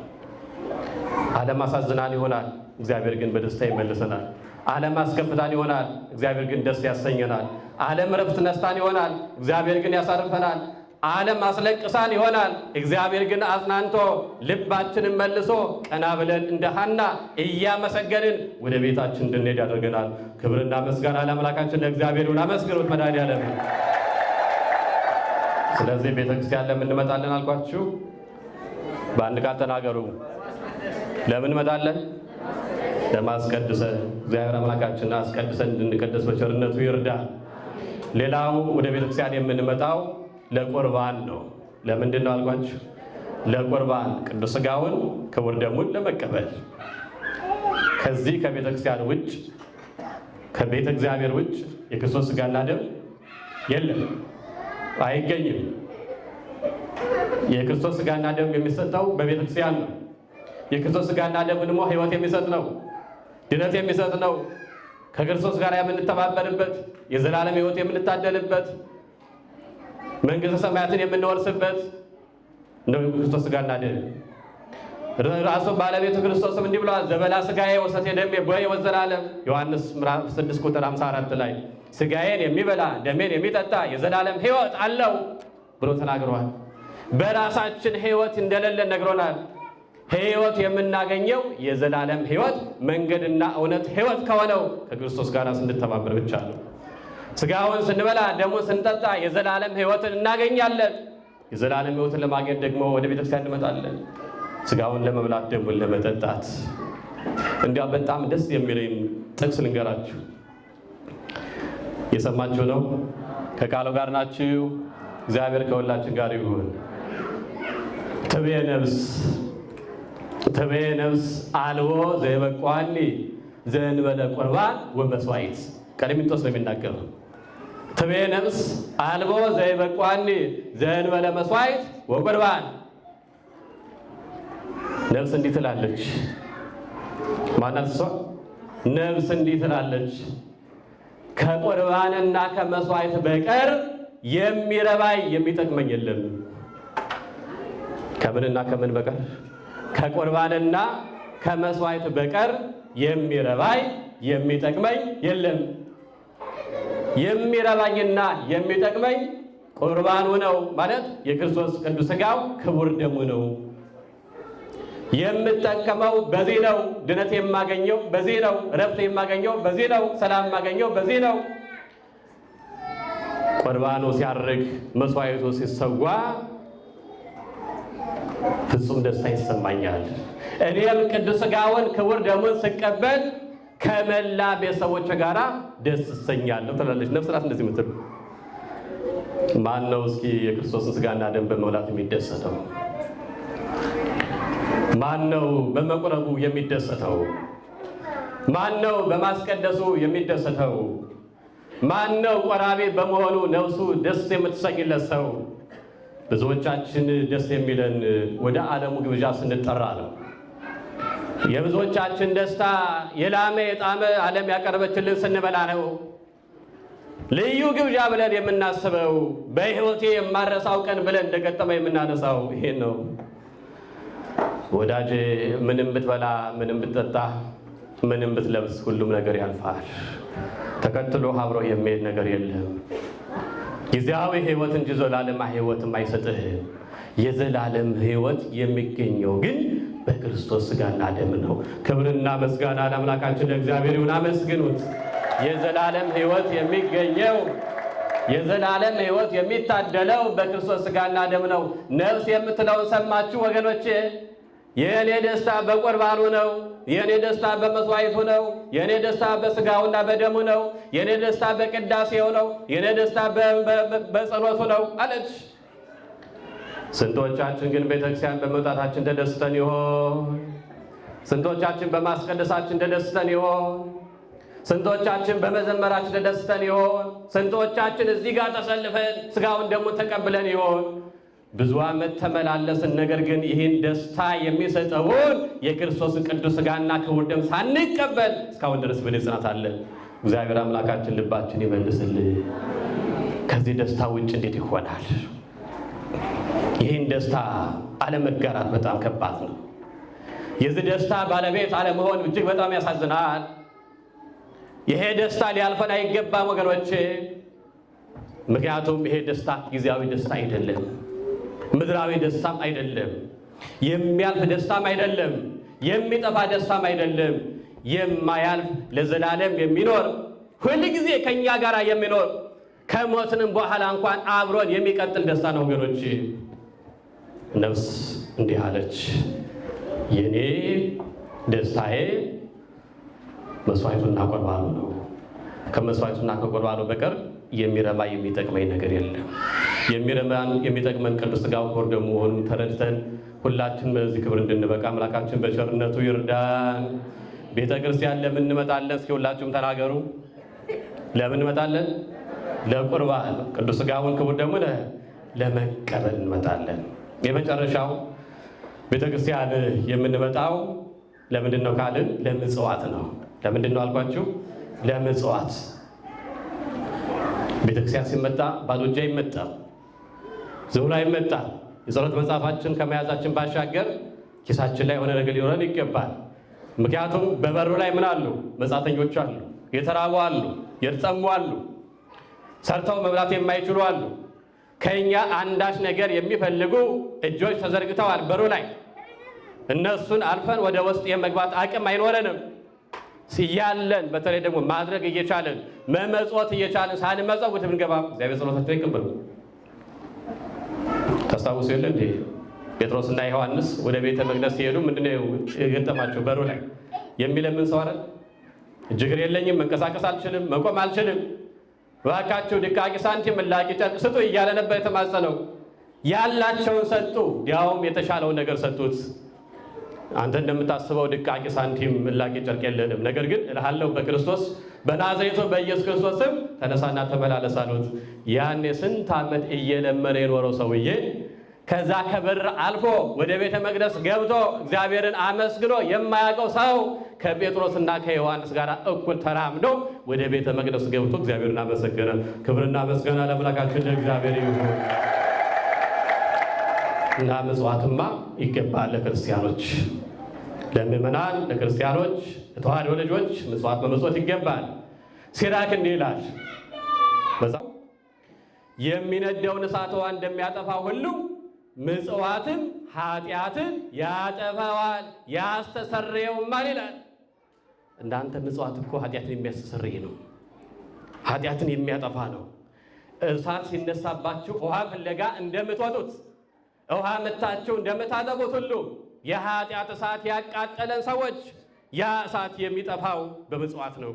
ዓለም አሳዝናን ይሆናል፣ እግዚአብሔር ግን በደስታ ይመልሰናል። ዓለም አስከፍታን ይሆናል፣ እግዚአብሔር ግን ደስ ያሰኘናል። ዓለም ረፍት ነስታን ይሆናል፣ እግዚአብሔር ግን ያሳርፈናል። ዓለም አስለቅሳን ይሆናል፣ እግዚአብሔር ግን አጽናንቶ ልባችንን መልሶ ቀና ብለን እንደ ሐና እያመሰገንን ወደ ቤታችን እንድንሄድ ያደርገናል። ክብርና ምስጋና ለአምላካችን ለእግዚአብሔር ይሁን። አመስግኑት መድኃኔዓለም። ስለዚህ ቤተክርስቲያን ለምን እንመጣለን አልኳችሁ? በአንድ ቃል ተናገሩ። ለምን እንመጣለን? ለማስቀድሰን። እግዚአብሔር አምላካችን አስቀድሰን እንድንቀደስ በቸርነቱ ይርዳል። ሌላው ወደ ቤተክርስቲያን የምንመጣው ለቁርባን ነው። ለምንድን ነው አልኳችሁ? ለቁርባን ቅዱስ ሥጋውን ክቡር ደሙን ለመቀበል። ከዚህ ከቤተክርስቲያን ውጭ ከቤተ እግዚአብሔር ውጭ የክርስቶስ ሥጋና ደም የለም፣ አይገኝም። የክርስቶስ ሥጋና ደም የሚሰጠው በቤተ ክርስቲያን ነው። የክርስቶስ ሥጋና ደም ደግሞ ሕይወት የሚሰጥ ነው፣ ድነት የሚሰጥ ነው። ከክርስቶስ ጋር የምንተባበርበት የዘላለም ሕይወት የምንታደልበት መንግሥተ ሰማያትን የምንወርስበት ነው የክርስቶስ ሥጋና ደም። ራሱ ባለቤቱ ክርስቶስም እንዲህ ብለዋል፣ ዘበላ ሥጋዬ ወሰቴ ደሜ በሕይወት ዘላለም። ዮሐንስ ምዕራፍ 6 ቁጥር 54 ላይ ሥጋዬን የሚበላ ደሜን የሚጠጣ የዘላለም ሕይወት አለው ብሎ ተናግሯል። በራሳችን ሕይወት እንደሌለን ነግሮናል። ሕይወት የምናገኘው የዘላለም ሕይወት መንገድና እውነት ሕይወት ከሆነው ከክርስቶስ ጋር ስንተባበር ብቻ ነው። ሥጋውን ስንበላ ደሙን ስንጠጣ የዘላለም ሕይወትን እናገኛለን። የዘላለም ሕይወትን ለማግኘት ደግሞ ወደ ቤተክርስቲያን እንመጣለን፣ ሥጋውን ለመብላት ደሙን ለመጠጣት። እንዲያ በጣም ደስ የሚለኝ ጥቅስ ልንገራችሁ። የሰማችሁ ነው? ከቃሉ ጋር ናችሁ? እግዚአብሔር ከሁላችን ጋር ይሁን። ትቤ ነፍስ አልቦ ዘይበቋኒ ዘእንበለ ቁርባን ወመስዋዕት። ቀሌምንጦስ ነው የሚናገረው። ትቤ ነፍስ አልቦ ዘይበቋኒ ዘእንበለ መስዋዕት ወቁርባን። ነፍስ እንዲህ ትላለች። ማናት እሷ? ነፍስ እንዲህ ትላለች፣ ከቁርባንና ከመስዋዕት በቀር የሚረባኝ የሚጠቅመኝ የለም። ከምንና ከምን በቀር? ከቁርባንና ከመስዋዕት በቀር የሚረባኝ የሚጠቅመኝ የለም። የሚረባኝና የሚጠቅመኝ ቁርባኑ ነው ማለት የክርስቶስ ቅዱስ ሥጋው ክቡር ደሙ ነው። የምጠቀመው በዚህ ነው። ድነት የማገኘው በዚህ ነው። ረፍት የማገኘው በዚህ ነው። ሰላም የማገኘው በዚህ ነው። ቁርባኑ ሲያርግ መስዋዕቱ ሲሰዋ ፍጹም ደስታ ይሰማኛል። እኔም ቅዱስ ሥጋውን ክቡር ደሙን ስቀበል ከመላ ቤተሰቦች ጋር ደስ እሰኛለሁ ትላለች ነፍስ ናት እንደዚህ የምትል። ማን ነው እስኪ የክርስቶስን ሥጋና ደም በመብላት የሚደሰተው? ማን ነው በመቁረቡ የሚደሰተው? ማን ነው በማስቀደሱ የሚደሰተው? ማን ነው ቆራቢ በመሆኑ ነፍሱ ደስ የምትሰኝለት ሰው? ብዙዎቻችን ደስ የሚለን ወደ ዓለሙ ግብዣ ስንጠራ ነው። የብዙዎቻችን ደስታ የላመ የጣመ ዓለም ያቀረበችልን ስንበላ ነው። ልዩ ግብዣ ብለን የምናስበው በሕይወቴ የማረሳው ቀን ብለን እንደገጠመ የምናነሳው ይሄን ነው። ወዳጄ ምንም ብትበላ፣ ምንም ብትጠጣ፣ ምንም ብትለብስ ሁሉም ነገር ያልፋል። ተከትሎ አብሮ የሚሄድ ነገር የለም። ጊዜያዊ ሕይወት እንጂ ዘላለማዊ ሕይወትም አይሰጥህም። የዘላለም ሕይወት የሚገኘው ግን በክርስቶስ ሥጋና ደም ነው። ክብርና ምስጋና ለአምላካችን ለእግዚአብሔር ይሁን። አመስግኑት። የዘላለም ሕይወት የሚገኘው የዘላለም ሕይወት የሚታደለው በክርስቶስ ሥጋና ደም ነው። ነፍስ የምትለውን ሰማችሁ ወገኖቼ? የእኔ ደስታ በቁርባኑ ነው። የእኔ ደስታ በመስዋዕቱ ነው። የእኔ ደስታ በሥጋውና በደሙ ነው። የእኔ ደስታ በቅዳሴው ነው። የእኔ ደስታ በጸሎቱ ነው አለች። ስንቶቻችን ግን ቤተክርስቲያን በመውጣታችን ተደስተን ይሆን? ስንቶቻችን በማስቀደሳችን ተደስተን ይሆን? ስንቶቻችን በመዘመራችን ተደስተን ይሆን? ስንቶቻችን እዚህ ጋር ተሰልፈን ሥጋውን ደግሞ ተቀብለን ይሆን? ብዙ ዓመት ተመላለስን። ነገር ግን ይህን ደስታ የሚሰጠውን የክርስቶስን ቅዱስ ሥጋና ክቡር ደም ሳንቀበል እስካሁን ድረስ በንጽናት አለን። እግዚአብሔር አምላካችን ልባችን ይመልስልን። ከዚህ ደስታ ውጭ እንዴት ይሆናል? ይህን ደስታ አለመጋራት በጣም ከባድ ነው። የዚህ ደስታ ባለቤት አለመሆን እጅግ በጣም ያሳዝናል። ይሄ ደስታ ሊያልፈን አይገባም ወገኖቼ። ምክንያቱም ይሄ ደስታ ጊዜያዊ ደስታ አይደለም፣ ምድራዊ ደስታም አይደለም፣ የሚያልፍ ደስታም አይደለም፣ የሚጠፋ ደስታም አይደለም። የማያልፍ ለዘላለም የሚኖር ሁል ጊዜ ከኛ ጋር የሚኖር ከሞትንም በኋላ እንኳን አብሮን የሚቀጥል ደስታ ነው ወገኖቼ። ነፍስ እንዲህ አለች፣ የኔ ደስታዬ መስዋዕቱና ቁርባኑ ነው። ከመስዋዕቱና ከቁርባኑ በቀር የሚረባ የሚጠቅመኝ ነገር የለም። የሚረባን የሚጠቅመን ቅዱስ ሥጋው ክቡር ደሙ መሆኑን ተረድተን ሁላችን በዚህ ክብር እንድንበቃ አምላካችን በቸርነቱ ይርዳን። ቤተ ክርስቲያን ለምን እንመጣለን? እስኪ ሁላችሁም ተናገሩ። ለምን እንመጣለን? ለቁርባን ቅዱስ ሥጋውን ክቡር ደሙን ለመቀበል እንመጣለን። የመጨረሻው ቤተ ክርስቲያን የምንመጣው ለምንድን ነው ካልን ለምጽዋት ነው። ለምንድን ነው አልኳችሁ? ለምጽዋት። ቤተ ክርስቲያን ሲመጣ ባዶ እጅ አይመጣም፣ ዝም ብሎ አይመጣም። የጸሎት መጽሐፋችን ከመያዛችን ባሻገር ኪሳችን ላይ የሆነ ነገር ሊኖረን ይገባል። ምክንያቱም በበሩ ላይ ምን አሉ? መጻተኞች አሉ፣ የተራቡ አሉ፣ የተጠሙ አሉ፣ ሰርተው መብላት የማይችሉ አሉ። ከኛ አንዳች ነገር የሚፈልጉ እጆች ተዘርግተዋል በሩ ላይ። እነሱን አልፈን ወደ ውስጥ የመግባት አቅም አይኖረንም። ሲያለን በተለይ ደግሞ ማድረግ እየቻለን መመጽወት እየቻለን ሳንመጸውት ብንገባ እግዚአብሔር ጸሎታችን አይቀበልም። ታስታውሱ የለ እንዴ? ጴጥሮስና ዮሐንስ ወደ ቤተ መቅደስ ሲሄዱ ምንድነው የገጠማቸው? በሩ ላይ የሚለምን ሰው አይደል? እጅግር የለኝም፣ መንቀሳቀስ አልችልም፣ መቆም አልችልም፣ እባካችሁ ድቃቂ ሳንቲም እላቂ ጨርቅ ስጡ እያለ ነበር የተማጸነው። ያላቸውን ሰጡ፣ ያውም የተሻለውን ነገር ሰጡት። አንተ እንደምታስበው ድቃቂ ሳንቲም እላቂ ጨርቅ የለንም፣ ነገር ግን እልሃለሁ በክርስቶስ በናዝሬቱ በኢየሱስ ክርስቶስ ስም ተነሳና ተመላለስ አሉት። ያኔ ስንት ዓመት እየለመነ የኖረው ሰውዬ ከዛ ከበር አልፎ ወደ ቤተ መቅደስ ገብቶ እግዚአብሔርን አመስግኖ የማያውቀው ሰው ከጴጥሮስና ከዮሐንስ ጋር እኩል ተራምዶ ወደ ቤተ መቅደስ ገብቶ እግዚአብሔርን አመሰገነ። ክብርና ምስጋና ለአምላካችን ለእግዚአብሔር ይሁን። እና ምጽዋትማ ይገባል ለክርስቲያኖች፣ ለምእመናን፣ ለክርስቲያኖች፣ ለተዋሕዶ ልጆች ምጽዋት በመጽዋት ይገባል። ሲራክ እንዲህ ይላል፣ የሚነደውን እሳት ውሃ እንደሚያጠፋ ሁሉ ምጽዋትም ኃጢአትን ያጠፋዋል ያስተሰርየውማል ይላል። እናንተ ምጽዋት እኮ ኃጢአትን የሚያስተሰርይ ነው፣ ኃጢአትን የሚያጠፋ ነው። እሳት ሲነሳባችሁ ውሃ ፍለጋ እንደምትወጡት ውሃ መታችሁ እንደምታጠቡት ሁሉ የኃጢአት እሳት ያቃጠለን ሰዎች ያ እሳት የሚጠፋው በምጽዋት ነው።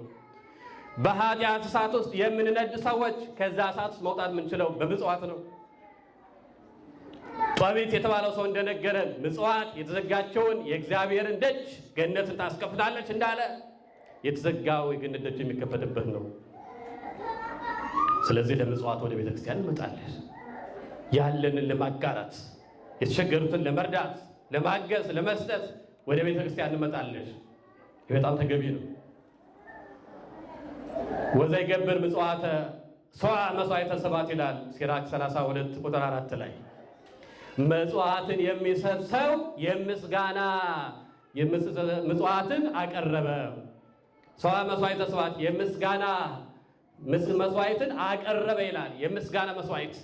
በኃጢአት እሳት ውስጥ የምንነድ ሰዎች ከዛ እሳት ውስጥ መውጣት የምንችለው በምጽዋት ነው። ጦቢት የተባለው ሰው እንደነገረን ምጽዋት የተዘጋቸውን የእግዚአብሔርን ደጅ ገነትን ታስከፍታለች እንዳለ የተዘጋው የገነት ደጅ የሚከፈትበት ነው። ስለዚህ ለምጽዋት ወደ ቤተክርስቲያን እንመጣለን። ያለንን ለማጋራት፣ የተቸገሩትን ለመርዳት፣ ለማገዝ፣ ለመስጠት ወደ ቤተክርስቲያን እንመጣለን። ይህ በጣም ተገቢ ነው። ወዘይገብር ምጽዋተ ሰዋ መስዋዕተ ሰባት ይላል ሲራክ 32 ቁጥር 4 ላይ ምጽዋትን የሚሰጥ ሰው የምስጋና ምጽዋትን አቀረበ። ሰዋ መስዋዕተ ሰባት የምስጋና መስዋዕትን አቀረበ ይላል። የምስጋና መስዋዕት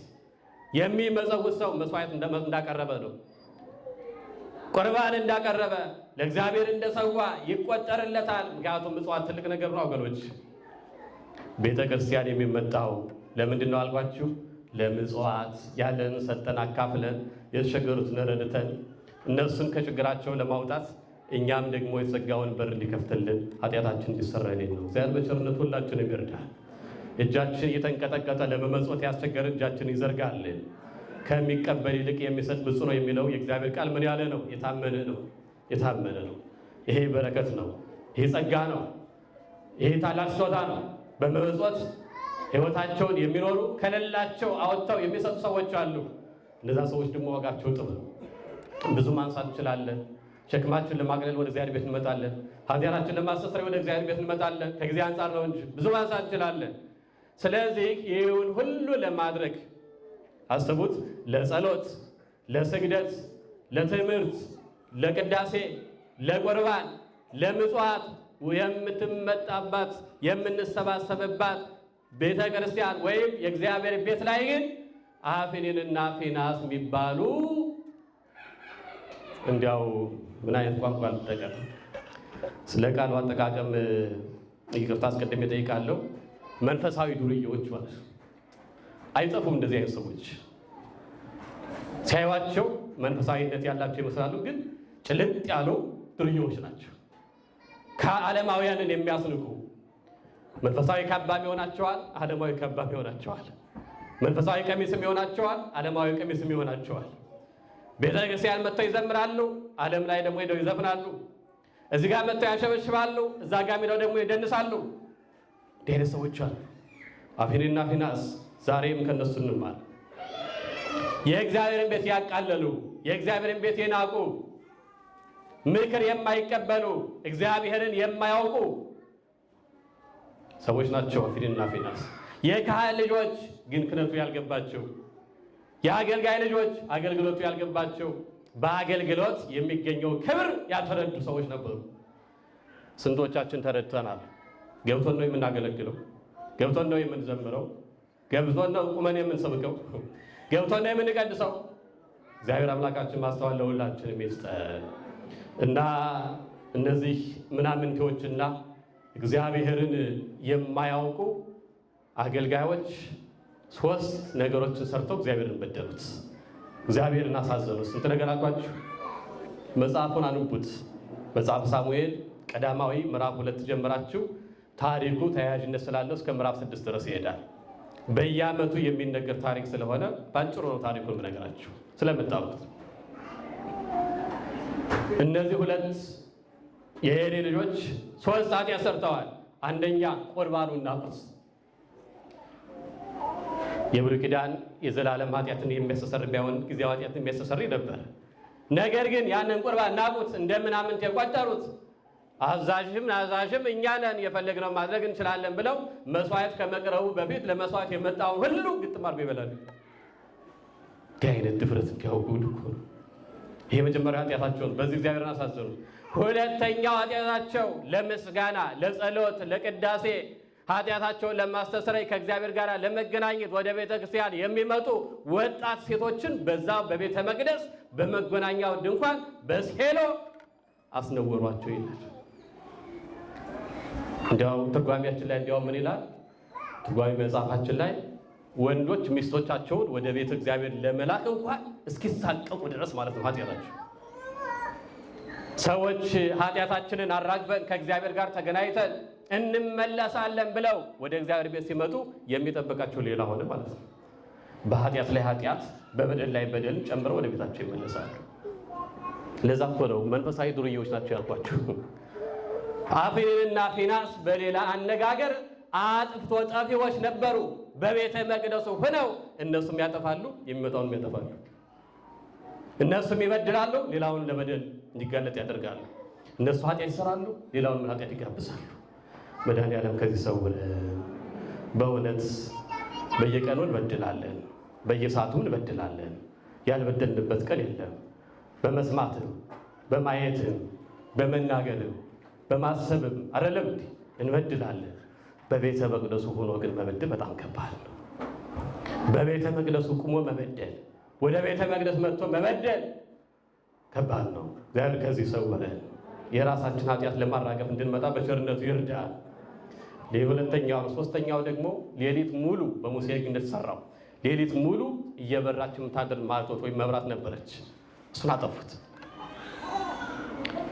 የሚመጸውት ሰው መስዋዕት እንዳቀረበ ነው። ቁርባን እንዳቀረበ ለእግዚአብሔር እንደሰዋ ይቆጠርለታል። ምክንያቱም ምጽዋት ትልቅ ነገር ነው ወገኖች። ቤተ ክርስቲያን የሚመጣው ለምንድን ነው አልኳችሁ? ለምጽዋት ያለን ሰጠን አካፍለን የተቸገሩትን ረድተን እነሱን ከችግራቸው ለማውጣት እኛም ደግሞ የተዘጋውን በር እንዲከፍትልን ኃጢአታችን እንዲሰረይልን ነው። እግዚአብሔር በቸርነቱ ሁላችንም ይርዳል። እጃችን እየተንቀጠቀጠ ለመመጽወት ያስቸገረ እጃችን ይዘርጋልን። ከሚቀበል ይልቅ የሚሰጥ ብፁዕ ነው የሚለው የእግዚአብሔር ቃል ምን ያለ ነው? የታመነ ነው። የታመነ ነው። ይሄ በረከት ነው። ይሄ ጸጋ ነው። ይሄ ታላቅ ስጦታ ነው። በመመጽወት ሕይወታቸውን የሚኖሩ ከሌላቸው አወጥተው የሚሰጡ ሰዎች አሉ። እነዛ ሰዎች ደግሞ ዋጋቸው ጥሩ ነው። ብዙ ማንሳት እንችላለን። ሸክማችን ለማቅለል ወደ እግዚአብሔር ቤት እንመጣለን። ኃጢአታችን ለማስተስረይ ወደ እግዚአብሔር ቤት እንመጣለን። ከጊዜ አንጻር ነው እንጂ ብዙ ማንሳት እንችላለን። ስለዚህ ይህን ሁሉ ለማድረግ አስቡት። ለጸሎት፣ ለስግደት፣ ለትምህርት፣ ለቅዳሴ፣ ለቁርባን፣ ለምጽዋት የምትመጣባት የምንሰባሰብባት ቤተ ክርስቲያን ወይም የእግዚአብሔር ቤት ላይ ግን አፍኒንና ፊናስ የሚባሉ እንዲያው ምን አይነት ቋንቋ ልጠቀም? ስለ ቃሉ አጠቃቀም ይቅርታ አስቀድሜ እጠይቃለሁ። መንፈሳዊ ዱርዬዎች ማለት አይጠፉም። እንደዚህ አይነት ሰዎች ሲያዩዋቸው መንፈሳዊነት ያላቸው ይመስላሉ፣ ግን ጭልጥ ያሉ ዱርዬዎች ናቸው። ከዓለማውያንን የሚያስንቁ መንፈሳዊ ካባም ይሆናቸዋል፣ ዓለማዊ ካባም ይሆናቸዋል። መንፈሳዊ ቀሚስም ይሆናቸዋል፣ ዓለማዊ ቀሚስም ይሆናቸዋል። ቤተ ክርስቲያን መጥተው ይዘምራሉ፣ ዓለም ላይ ደግሞ ሄደው ይዘፍናሉ። እዚህ ጋር መጥተው ያሸበሽባሉ፣ እዛ ጋር ሄደው ደግሞ ይደንሳሉ። እንዲህ አይነት ሰዎች አሉ። አፍኒንና ፊናስ ዛሬም ከነሱ እንማር። የእግዚአብሔርን ቤት ያቃለሉ፣ የእግዚአብሔርን ቤት የናቁ፣ ምክር የማይቀበሉ፣ እግዚአብሔርን የማያውቁ ሰዎች ናቸው አፍኒንና ፊናስ። የካህን ልጆች ግን ክህነቱ ያልገባቸው፣ የአገልጋይ ልጆች አገልግሎቱ ያልገባቸው፣ በአገልግሎት የሚገኘው ክብር ያልተረዱ ሰዎች ነበሩ። ስንቶቻችን ተረድተናል? ገብቶን ነው የምናገለግለው? ገብቶን ነው የምንዘምረው? ገብቶን ነው ቁመን የምንሰብከው? ገብቶን ነው የምንቀድሰው? እግዚአብሔር አምላካችን ማስተዋል ለሁላችንም ይስጠን እና እነዚህ ምናምንቴዎችና እግዚአብሔርን የማያውቁ አገልጋዮች ሶስት ነገሮችን ሰርተው እግዚአብሔርን በደሉት፣ እግዚአብሔርን አሳዘኑት። ስንት ነገር አልኳችሁ? መጽሐፉን አንቡት። መጽሐፍ ሳሙኤል ቀዳማዊ ምዕራፍ 2 ጀምራችሁ ታሪኩ ተያያዥነት ስላለው እስከ ምዕራፍ 6 ድረስ ይሄዳል። በየዓመቱ የሚነገር ታሪክ ስለሆነ ባጭሩ ነው ታሪኩን የምነግራችሁ ስለምታውቁት። እነዚህ ሁለት የኤሊ ልጆች ሶስት ኃጢአት ሰርተዋል። አንደኛ ቁርባኑን ናቁት። የብሉይ ኪዳን የዘላለም ኃጢአትን የሚያስተሰርይ ቢሆን ጊዜያዊ ኃጢአትን የሚያስተሰርይ ነበር። ነገር ግን ያንን ቁርባን ናቁት፣ እንደምናምንት የቆጠሩት። አዛዥም እኛ ነን የፈለግነው ማድረግ እንችላለን ብለው መስዋዕት ከመቅረቡ በፊት ለመስዋዕት የመጣውን ሁሉ ግጥም አድርገው ይበላሉ። እንዲህ አይነት ድፍረት እንዲያውቁ እኮ ነው። ይሄ መጀመሪያ ኃጢአታቸውን በዚህ እግዚአብሔርን አሳዘኑ። ሁለተኛው ኃጢአታቸው ለምስጋና፣ ለጸሎት፣ ለቅዳሴ ኃጢአታቸውን ለማስተስረይ ከእግዚአብሔር ጋር ለመገናኘት ወደ ቤተ ክርስቲያን የሚመጡ ወጣት ሴቶችን በዛ በቤተ መቅደስ በመገናኛው ድንኳን በሴሎ አስነወሯቸው ይላል። እንዲያው ትርጓሜያችን ላይ እንዲያው ምን ይላል? ትርጓሜ መጽሐፋችን ላይ ወንዶች ሚስቶቻቸውን ወደ ቤተ እግዚአብሔር ለመላክ እንኳን እስኪሳቀቁ ድረስ ማለት ነው ኃጢአታቸው። ሰዎች ኃጢአታችንን አራግፈን ከእግዚአብሔር ጋር ተገናኝተን እንመለሳለን ብለው ወደ እግዚአብሔር ቤት ሲመጡ የሚጠብቃቸው ሌላ ሆነ ማለት ነው። በኃጢአት ላይ ኃጢአት፣ በበደል ላይ በደል ጨምረው ወደ ቤታቸው ይመለሳሉ። ለዛ እኮ ነው መንፈሳዊ ዱርዬዎች ናቸው ያልኳቸው። አፍኒንና ፊናስ በሌላ አነጋገር አጥፍቶ ጠፊዎች ነበሩ። በቤተ መቅደሱ ሆነው እነሱም ያጠፋሉ፣ የሚመጣውንም ያጠፋሉ። እነሱም ይበድላሉ፣ ሌላውን ለበደል እንዲጋለጥ ያደርጋሉ። እነሱ ኃጢአት ይሰራሉ፣ ሌላውን ኃጢአት ይጋብዛሉ። መድኃኔዓለም ከዚህ ሰውረን። በእውነት በየቀኑ እንበድላለን፣ በየሰዓቱ እንበድላለን። ያልበደልንበት ቀን የለም። በመስማትም በማየትም በመናገርም በማሰብም አይደለም እንበድላለን። በቤተ መቅደሱ ሆኖ ግን መበደል በጣም ከባድ ነው። በቤተ መቅደሱ ቁሞ መበደል፣ ወደ ቤተ መቅደስ መጥቶ መበደል ከባድ ነው። እግዚአብሔር ከዚህ ሰውረን። የራሳችን ኃጢአት ለማራገፍ እንድንመጣ በቸርነቱ ይርዳል። ሁለተኛው ነው። ሶስተኛው ደግሞ ሌሊት ሙሉ በሙሴ ሕግ እንደተሰራው ሌሊት ሙሉ እየበራች የምታድር ማዕቶት ወይም መብራት ነበረች። እሱን አጠፉት።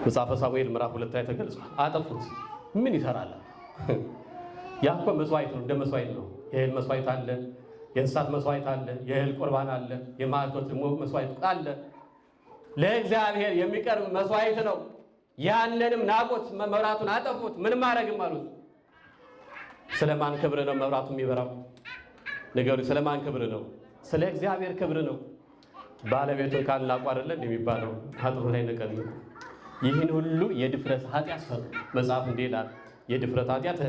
መጽሐፈ ሳሙኤል ምዕራፍ 2 ላይ ተገልጿል። አጠፉት። ምን ይሰራል? ያ እኮ መስዋዕት ነው፣ እንደ መስዋዕት ነው። የእህል መስዋዕት አለ፣ የእንስሳት መስዋዕት አለ፣ የእህል ቁርባን አለ፣ የማዕቶት መስዋዕት አለ። ለእግዚአብሔር የሚቀርብ መስዋዕት ነው። ያንንም ናቁት፣ መብራቱን አጠፉት። ምን ማድረግም አሉት። ስለማን ክብር ነው መብራቱ የሚበራው? ነገሩ ስለማን ክብር ነው? ስለ እግዚአብሔር ክብር ነው። ባለቤቱን ካልናቁ አይደለ የሚባለው? አጥሩ ላይ ነቀሉ። ይህን ሁሉ የድፍረት ኃጢአት ሰሩ። መጽሐፍ እንዲህ ይላል፣ የድፍረት ኃጢአት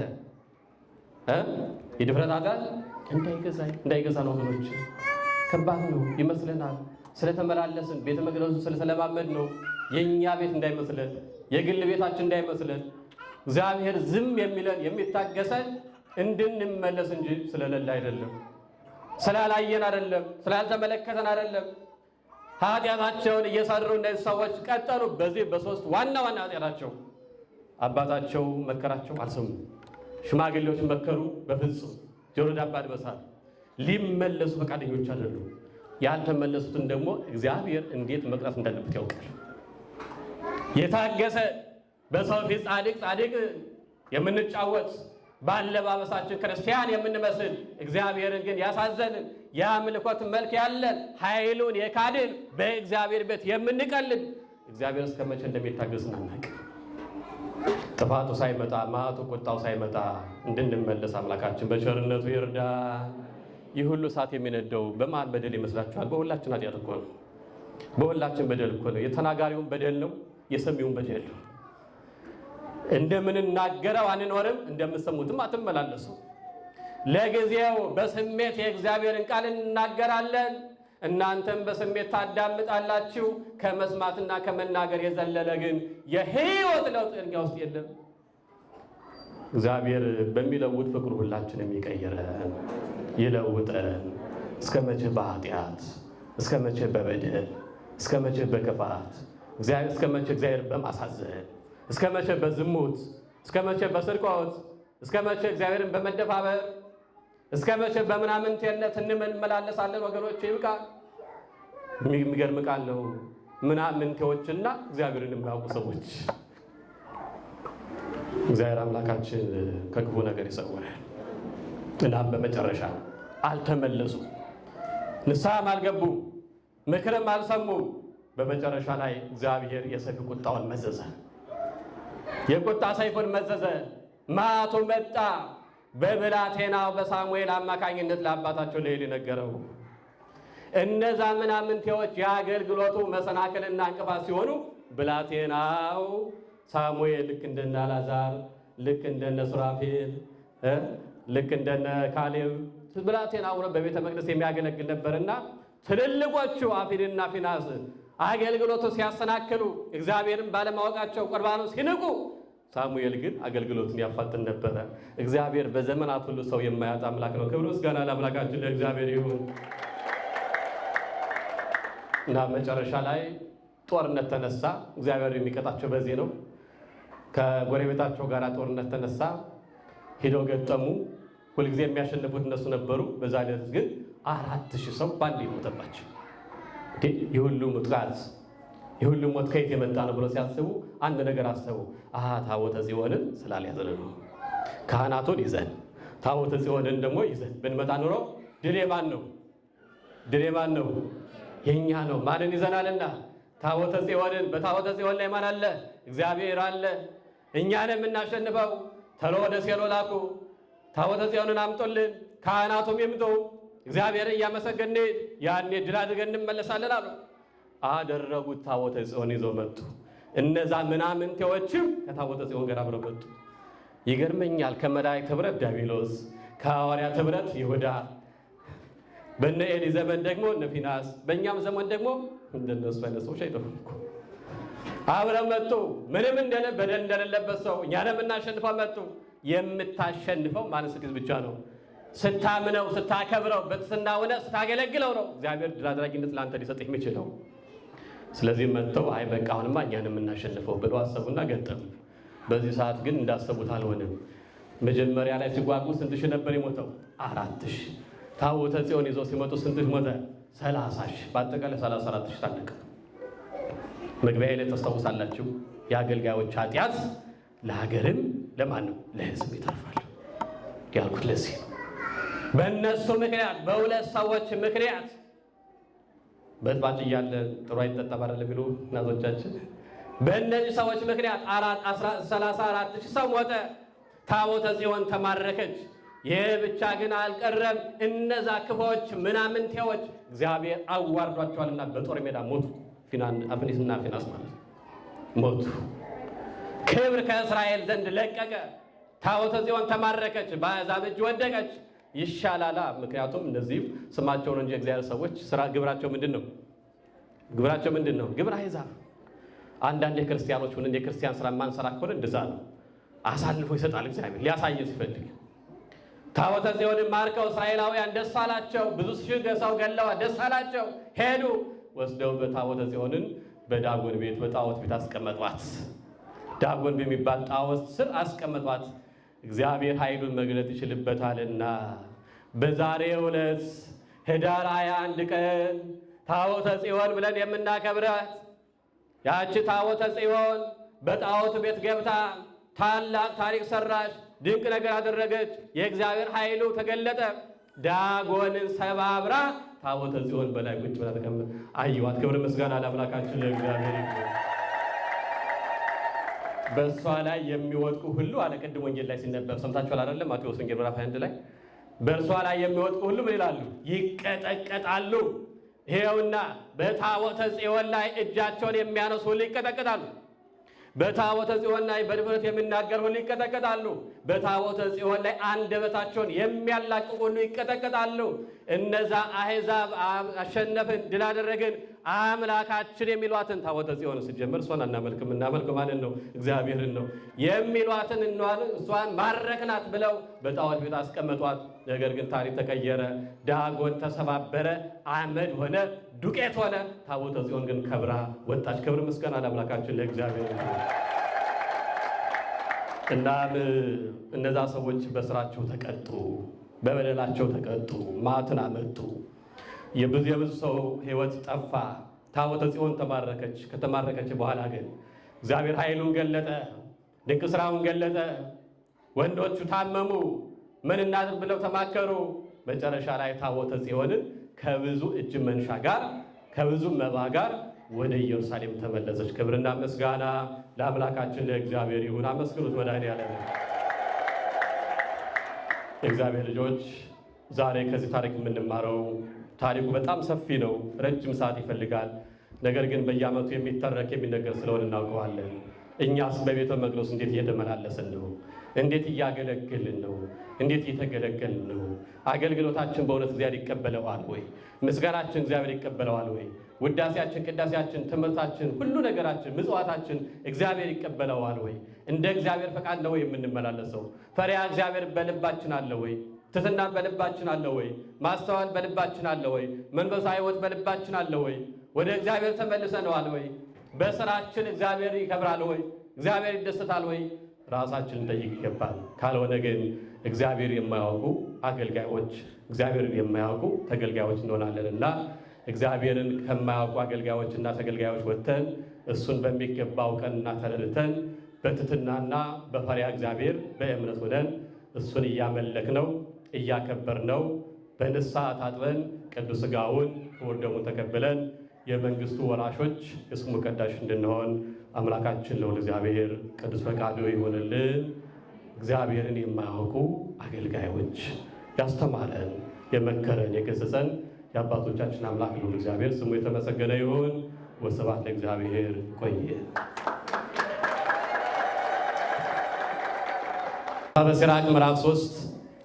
እንዳይገዛ ነው ወገኖች። ከባድ ነው ይመስለናል። ስለተመላለስን ቤተ መቅደሱ ስለተለማመድ ነው የእኛ ቤት እንዳይመስለን፣ የግል ቤታችን እንዳይመስለን። እግዚአብሔር ዝም የሚለን የሚታገሰን እንድንመለስ እንጂ ስለሌለ አይደለም፣ ስላላየን አይደለም፣ ስላልተመለከተን አይደለም። ኃጢአታቸውን እየሰሩ እነዚህ ሰዎች ቀጠሉ። በዚህ በሶስት ዋና ዋና ኃጢአታቸው አባታቸው መከራቸው አልሰሙ። ሽማግሌዎች መከሩ፣ በፍጹም ጆሮ ዳባ ልበሳል። ሊመለሱ ፈቃደኞች አይደሉም። ያልተመለሱትን ደግሞ እግዚአብሔር እንዴት መቅጣት እንዳለበት ያውቃል። የታገሰ በሰው ፊት ጻድቅ የምንጫወት ባለባበሳችን ክርስቲያን የምንመስል እግዚአብሔርን ግን ያሳዘንን የአምልኮት መልክ ያለን ኃይሉን የካድን በእግዚአብሔር ቤት የምንቀልድ እግዚአብሔር እስከ መቼ እንደሚታገስን አናውቅም። ጥፋቱ ሳይመጣ መዓቱ ቁጣው ሳይመጣ እንድንመለስ አምላካችን በቸርነቱ ይርዳ። ይህ ሁሉ እሳት የሚነደው በማን በደል ይመስላችኋል? በሁላችን ኃጢአት እኮ ነው። በሁላችን በደል እኮ ነው። የተናጋሪውን በደል ነው፣ የሰሚውን በደል ነው። እንደምንናገረው አንኖርም፣ እንደምትሰሙትም አትመላለሱ። ለጊዜው በስሜት የእግዚአብሔርን ቃል እንናገራለን፣ እናንተም በስሜት ታዳምጣላችሁ። ከመስማትና ከመናገር የዘለለ ግን የሕይወት ለውጥ እኛ ውስጥ የለም። እግዚአብሔር በሚለውጥ ፍቅሩ ሁላችንም ይቀይረን፣ ይለውጠን። እስከ መቼ በኃጢአት፣ እስከ መቼ በበደል፣ እስከ መቼ በክፋት፣ እስከ መቼ እግዚአብሔር በማሳዘን፣ እስከ መቼ በዝሙት፣ እስከ መቼ በስርቆት፣ እስከ መቼ እግዚአብሔርን በመደፋበር፣ እስከ መቼ በምናምንቴነት እንመላለሳለን? ወገኖች ይብቃ። የሚገርም ቃል ነው። ምናምንቴዎችና እግዚአብሔርን የሚያውቁ ሰዎች። እግዚአብሔር አምላካችን ከክፉ ነገር ይሰውራል። እናም በመጨረሻ አልተመለሱም፣ ንስሐም አልገቡም፣ ምክርም አልሰሙም። በመጨረሻ ላይ እግዚአብሔር የሰይፍ ቁጣውን መዘዘ። የቁጣ ሰይፉን መዘዘ። መዓቱ መጣ። በብላቴናው በሳሙኤል አማካኝነት ለአባታቸው ለዔሊ ነገረው። እነዛ ምናምንቴዎች የአገልግሎቱ መሰናክልና እንቅፋት ሲሆኑ ብላቴናው ሳሙኤል ልክ እንደነ አልዓዛር፣ ልክ እንደነ ሱራፌል፣ ልክ እንደነ ካሌብ ብላቴና ሆኖ በቤተ መቅደስ የሚያገለግል ነበርና ትልልቆቹ አፍኒንና ፊናስ አገልግሎቱ ሲያሰናክሉ እግዚአብሔርን ባለማወቃቸው ቁርባኑ ሲንቁ ሳሙኤል ግን አገልግሎትን ያፋጥን ነበረ። እግዚአብሔር በዘመናት ሁሉ ሰው የማያጣ አምላክ ነው። ክብር ምስጋና ለአምላካችን ለእግዚአብሔር ይሁን። እና መጨረሻ ላይ ጦርነት ተነሳ። እግዚአብሔር የሚቀጣቸው በዚህ ነው። ከጎረቤታቸው ጋር ጦርነት ተነሳ። ሄደው ገጠሙ። ሁልጊዜ የሚያሸንፉት እነሱ ነበሩ። በዛ ዕለት ግን 4000 ሰው ባንዴ ሞተባቸው። የሁሉ ሙጥቃት የሁሉ ሞት ከየት የመጣ ነው ብሎ ሲያስቡ አንድ ነገር አሰቡ። ታቦተ ጽዮንን ስላልያዘን ነው። ካህናቱን ይዘን ታቦተ ጽዮንን ደግሞ ይዘን ብንመጣ ኑሮ ድል የማን ነው? ድል የማን ነው? የኛ ነው። ማንን ይዘናልና? ታቦተ ጽዮንን። በታቦተ ጽዮን ላይ ማን አለ? እግዚአብሔር አለ። እኛን የምናሸንፈው ተሎ ወደ ሴሎ ላኩ። ታቦተ ጽዮንን አምጦልን፣ ካህናቱም ይምጡ፣ እግዚአብሔርን እያመሰገንን ያኔ ድል አድርገን እንመለሳለን አሉ። አደረጉት። ታቦተ ጽዮን ይዘው መጡ። እነዛ ምናምንቴዎችም ከታቦተ ጽዮን ጋር አብረው መጡ። ይገርመኛል። ከመላእክት ኅብረት ዲያብሎስ፣ ከሐዋርያት ኅብረት ይሁዳ፣ በእነ ኤሊ ዘመን ደግሞ እነ ፊናስ፣ በእኛም ዘመን ደግሞ እንደነሱ አይነት ሰዎች አይጠፉም እኮ። አብረው መጡ። ምንም በደል እንደሌለበት ሰው እኛን የምናሸንፈው መጡ። የምታሸንፈው ማንስ ብቻ ነው? ስታምነው፣ ስታከብረው፣ በትሕትና ሆነህ ስታገለግለው ነው እግዚአብሔር ድል አድራጊነት ለአንተ ሊሰጥ የሚችለው። ስለዚህ መጥተው አይ በቃ አሁንማ እኛን የምናሸንፈው ብለው አሰቡና ገጠሙ። በዚህ ሰዓት ግን እንዳሰቡት አልሆነም። መጀመሪያ ላይ ሲጓጉ ስንት ሺህ ነበር የሞተው? 4000። ታቦተ ጽዮን ይዘው ሲመጡ ስንት ሞተ? 30 ሺህ። በአጠቃላይ 34 ሺህ ታለቀ። መግቢያ ላይ ታስታውሳላችሁ። የአገልጋዮች ኃጢአት ለሀገርም ለማን ነው? ለሕዝብ ይተርፋል ያልኩት ለዚህ ነው። በእነሱ ምክንያት፣ በሁለት ሰዎች ምክንያት በጥባጭ እያለ ጥሩ አይጠጣም አይደል የሚሉ እናቶቻችን። በእነዚህ ሰዎች ምክንያት 34 ሺህ ሰው ሞተ። ታቦተ ጽዮን ተማረከች። ይህ ብቻ ግን አልቀረም። እነዛ ክፎች ምናምንቴዎች እግዚአብሔር አዋርዷቸዋልና በጦር ሜዳ ሞቱ። አፍኒስና ፊናስ ማለት ሞቱ። ክብር ከእስራኤል ዘንድ ለቀቀ። ታቦተ ጽዮን ተማረከች፣ በአሕዛብ እጅ ወደቀች። ይሻላላ። ምክንያቱም እነዚህም ስማቸውን እንጂ እግዚአብሔር ሰዎች ግብራቸው ምንድን ነው? ግብራቸው ምንድን ነው? ግብረ አሕዛብ። አንዳንድ የክርስቲያኖች ሆነን የክርስቲያን ስራ ማንሰራ ከሆነ እንደዛ ነው። አሳልፎ ይሰጣል እግዚአብሔር ሊያሳየ ሲፈልግ። ታቦተ ጽዮንን ማርከው እስራኤላውያን ደስ አላቸው። ብዙ ሺህ ሰው ገለዋል። ደስ አላቸው። ሄዱ። ወስደው በታቦተ ጽዮንን በዳጎን ቤት በጣዖት ቤት አስቀመጧት። ዳጎን በሚባል ጣዖት ስር አስቀመጧት። እግዚአብሔር ኃይሉን መግለጥ ይችልበታልና በዛሬው ዕለት ኅዳር 21 ቀን ታቦተ ጽዮን ብለን የምናከብራት ያቺ ታቦተ ጽዮን በጣዖት ቤት ገብታ ታላቅ ታሪክ ሰራች። ድንቅ ነገር አደረገች። የእግዚአብሔር ኃይሉ ተገለጠ። ዳጎንን ሰባብራ ታቦተ ጽዮን በላይ ቁጭ ብላ ተቀምጣ አየዋት። ክብር ምስጋና ለአምላካችን ለእግዚአብሔር ይሁን። በእሷ ላይ የሚወድቁ ሁሉ አለ። ቅድም ወንጌል ላይ ሲነበብ ሰምታችኋል አይደለም? ማቴዎስ ወንጌል ምዕራፍ 21 ላይ በእርሷ ላይ የሚወድቁ ሁሉ ምን ይላሉ? ይቀጠቀጣሉ። ይሄውና በታቦተ ጽዮን ላይ እጃቸውን የሚያነሱ ሁሉ ይቀጠቀጣሉ። በታቦተ ጽዮን ላይ በድፍረት የሚናገሩ ሁሉ ይቀጠቀጣሉ። በታቦተ ጽዮን ላይ አንደበታቸውን የሚያላቅቁ ሁሉ ይቀጠቀጣሉ። እነዛ አሕዛብ አሸነፍን፣ ድል አደረግን፣ አምላካችን የሚሏትን ታቦተ ጽዮን ስትጀምር እሷን አናመልክም፣ እናመልከው ማለት ነው እግዚአብሔርን ነው የሚሏትን እሷን ማረክናት ብለው በጣዖት ቤት አስቀመጧት። ነገር ግን ታሪክ ተቀየረ። ዳጎን ተሰባበረ፣ አመድ ሆነ፣ ዱቄት ሆነ። ታቦተ ጽዮን ግን ከብራ ወጣች። ክብር ምስጋና ለአምላካችን ለእግዚአብሔር። እናም እነዛ ሰዎች በስራቸው ተቀጡ፣ በበደላቸው ተቀጡ፣ ማትን አመጡ። የብዙ ሰው ሕይወት ጠፋ። ታቦተ ጽዮን ተማረከች። ከተማረከች በኋላ ግን እግዚአብሔር ኃይሉን ገለጠ፣ ድንቅ ስራውን ገለጠ። ወንዶቹ ታመሙ። ምን እናድርግ ብለው ተማከሩ። መጨረሻ ላይ ታቦተ ጽዮንን ከብዙ እጅ መንሻ ጋር ከብዙ መባ ጋር ወደ ኢየሩሳሌም ተመለሰች። ክብርና ምስጋና ለአምላካችን ለእግዚአብሔር ይሁን። አመስግኑት መድኃኔዓለም። የእግዚአብሔር ልጆች ዛሬ ከዚህ ታሪክ የምንማረው ታሪኩ በጣም ሰፊ ነው፣ ረጅም ሰዓት ይፈልጋል። ነገር ግን በየዓመቱ የሚተረክ የሚነገር ስለሆነ እናውቀዋለን። እኛስ በቤተ መቅደስ እንዴት እየተመላለስን ነው? እንዴት እያገለገልን ነው? እንዴት እየተገለገልን ነው? አገልግሎታችን በእውነት እግዚአብሔር ይቀበለዋል ወይ? ምስጋናችን እግዚአብሔር ይቀበለዋል ወይ? ውዳሴያችን፣ ቅዳሴያችን፣ ትምህርታችን፣ ሁሉ ነገራችን፣ ምጽዋታችን እግዚአብሔር ይቀበለዋል ወይ? እንደ እግዚአብሔር ፈቃድ ነው የምንመላለሰው? ፈሪሃ እግዚአብሔር በልባችን አለ ወይ? ትሕትና በልባችን አለ ወይ? ማስተዋል በልባችን አለ ወይ? መንፈሳዊ ሕይወት በልባችን አለ ወይ? ወደ እግዚአብሔር ተመልሰነዋል ወይ? በስራችን እግዚአብሔር ይከብራል ወይ? እግዚአብሔር ይደሰታል ወይ? ራሳችንን እንጠይቅ ይገባል። ካልሆነ ግን እግዚአብሔር የማያውቁ አገልጋዮች፣ እግዚአብሔርን የማያውቁ ተገልጋዮች እንሆናለንና እግዚአብሔርን ከማያውቁ አገልጋዮችና ተገልጋዮች ወጥተን እሱን በሚገባ አውቀንና ተረድተን በትሕትናና በፈሪሃ እግዚአብሔር በእምነት ሆነን እሱን እያመለክነው እያከበርነው በንስሐ ታጥበን ቅዱስ ሥጋውን ክቡር ደሙን ተቀብለን የመንግስቱ ወራሾች የስሙ ቀዳሽ እንድንሆን አምላካችን ልዑል እግዚአብሔር ቅዱስ ፈቃዱ ይሁንልን። እግዚአብሔርን የማያውቁ አገልጋዮች ያስተማረን፣ የመከረን፣ የገሰጸን የአባቶቻችን አምላክ ልዑል እግዚአብሔር ስሙ የተመሰገነ ይሁን። ወስብሐት ለእግዚአብሔር። ቆየ በሲራክ ምዕራፍ 3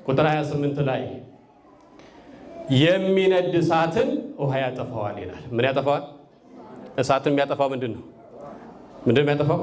ቁጥር 28 ላይ የሚነድ እሳትን ውሃ ያጠፋዋል ይላል። ምን ያጠፋዋል? እሳትን የሚያጠፋው ምንድን ነው? ምንድን ነው የሚያጠፋው?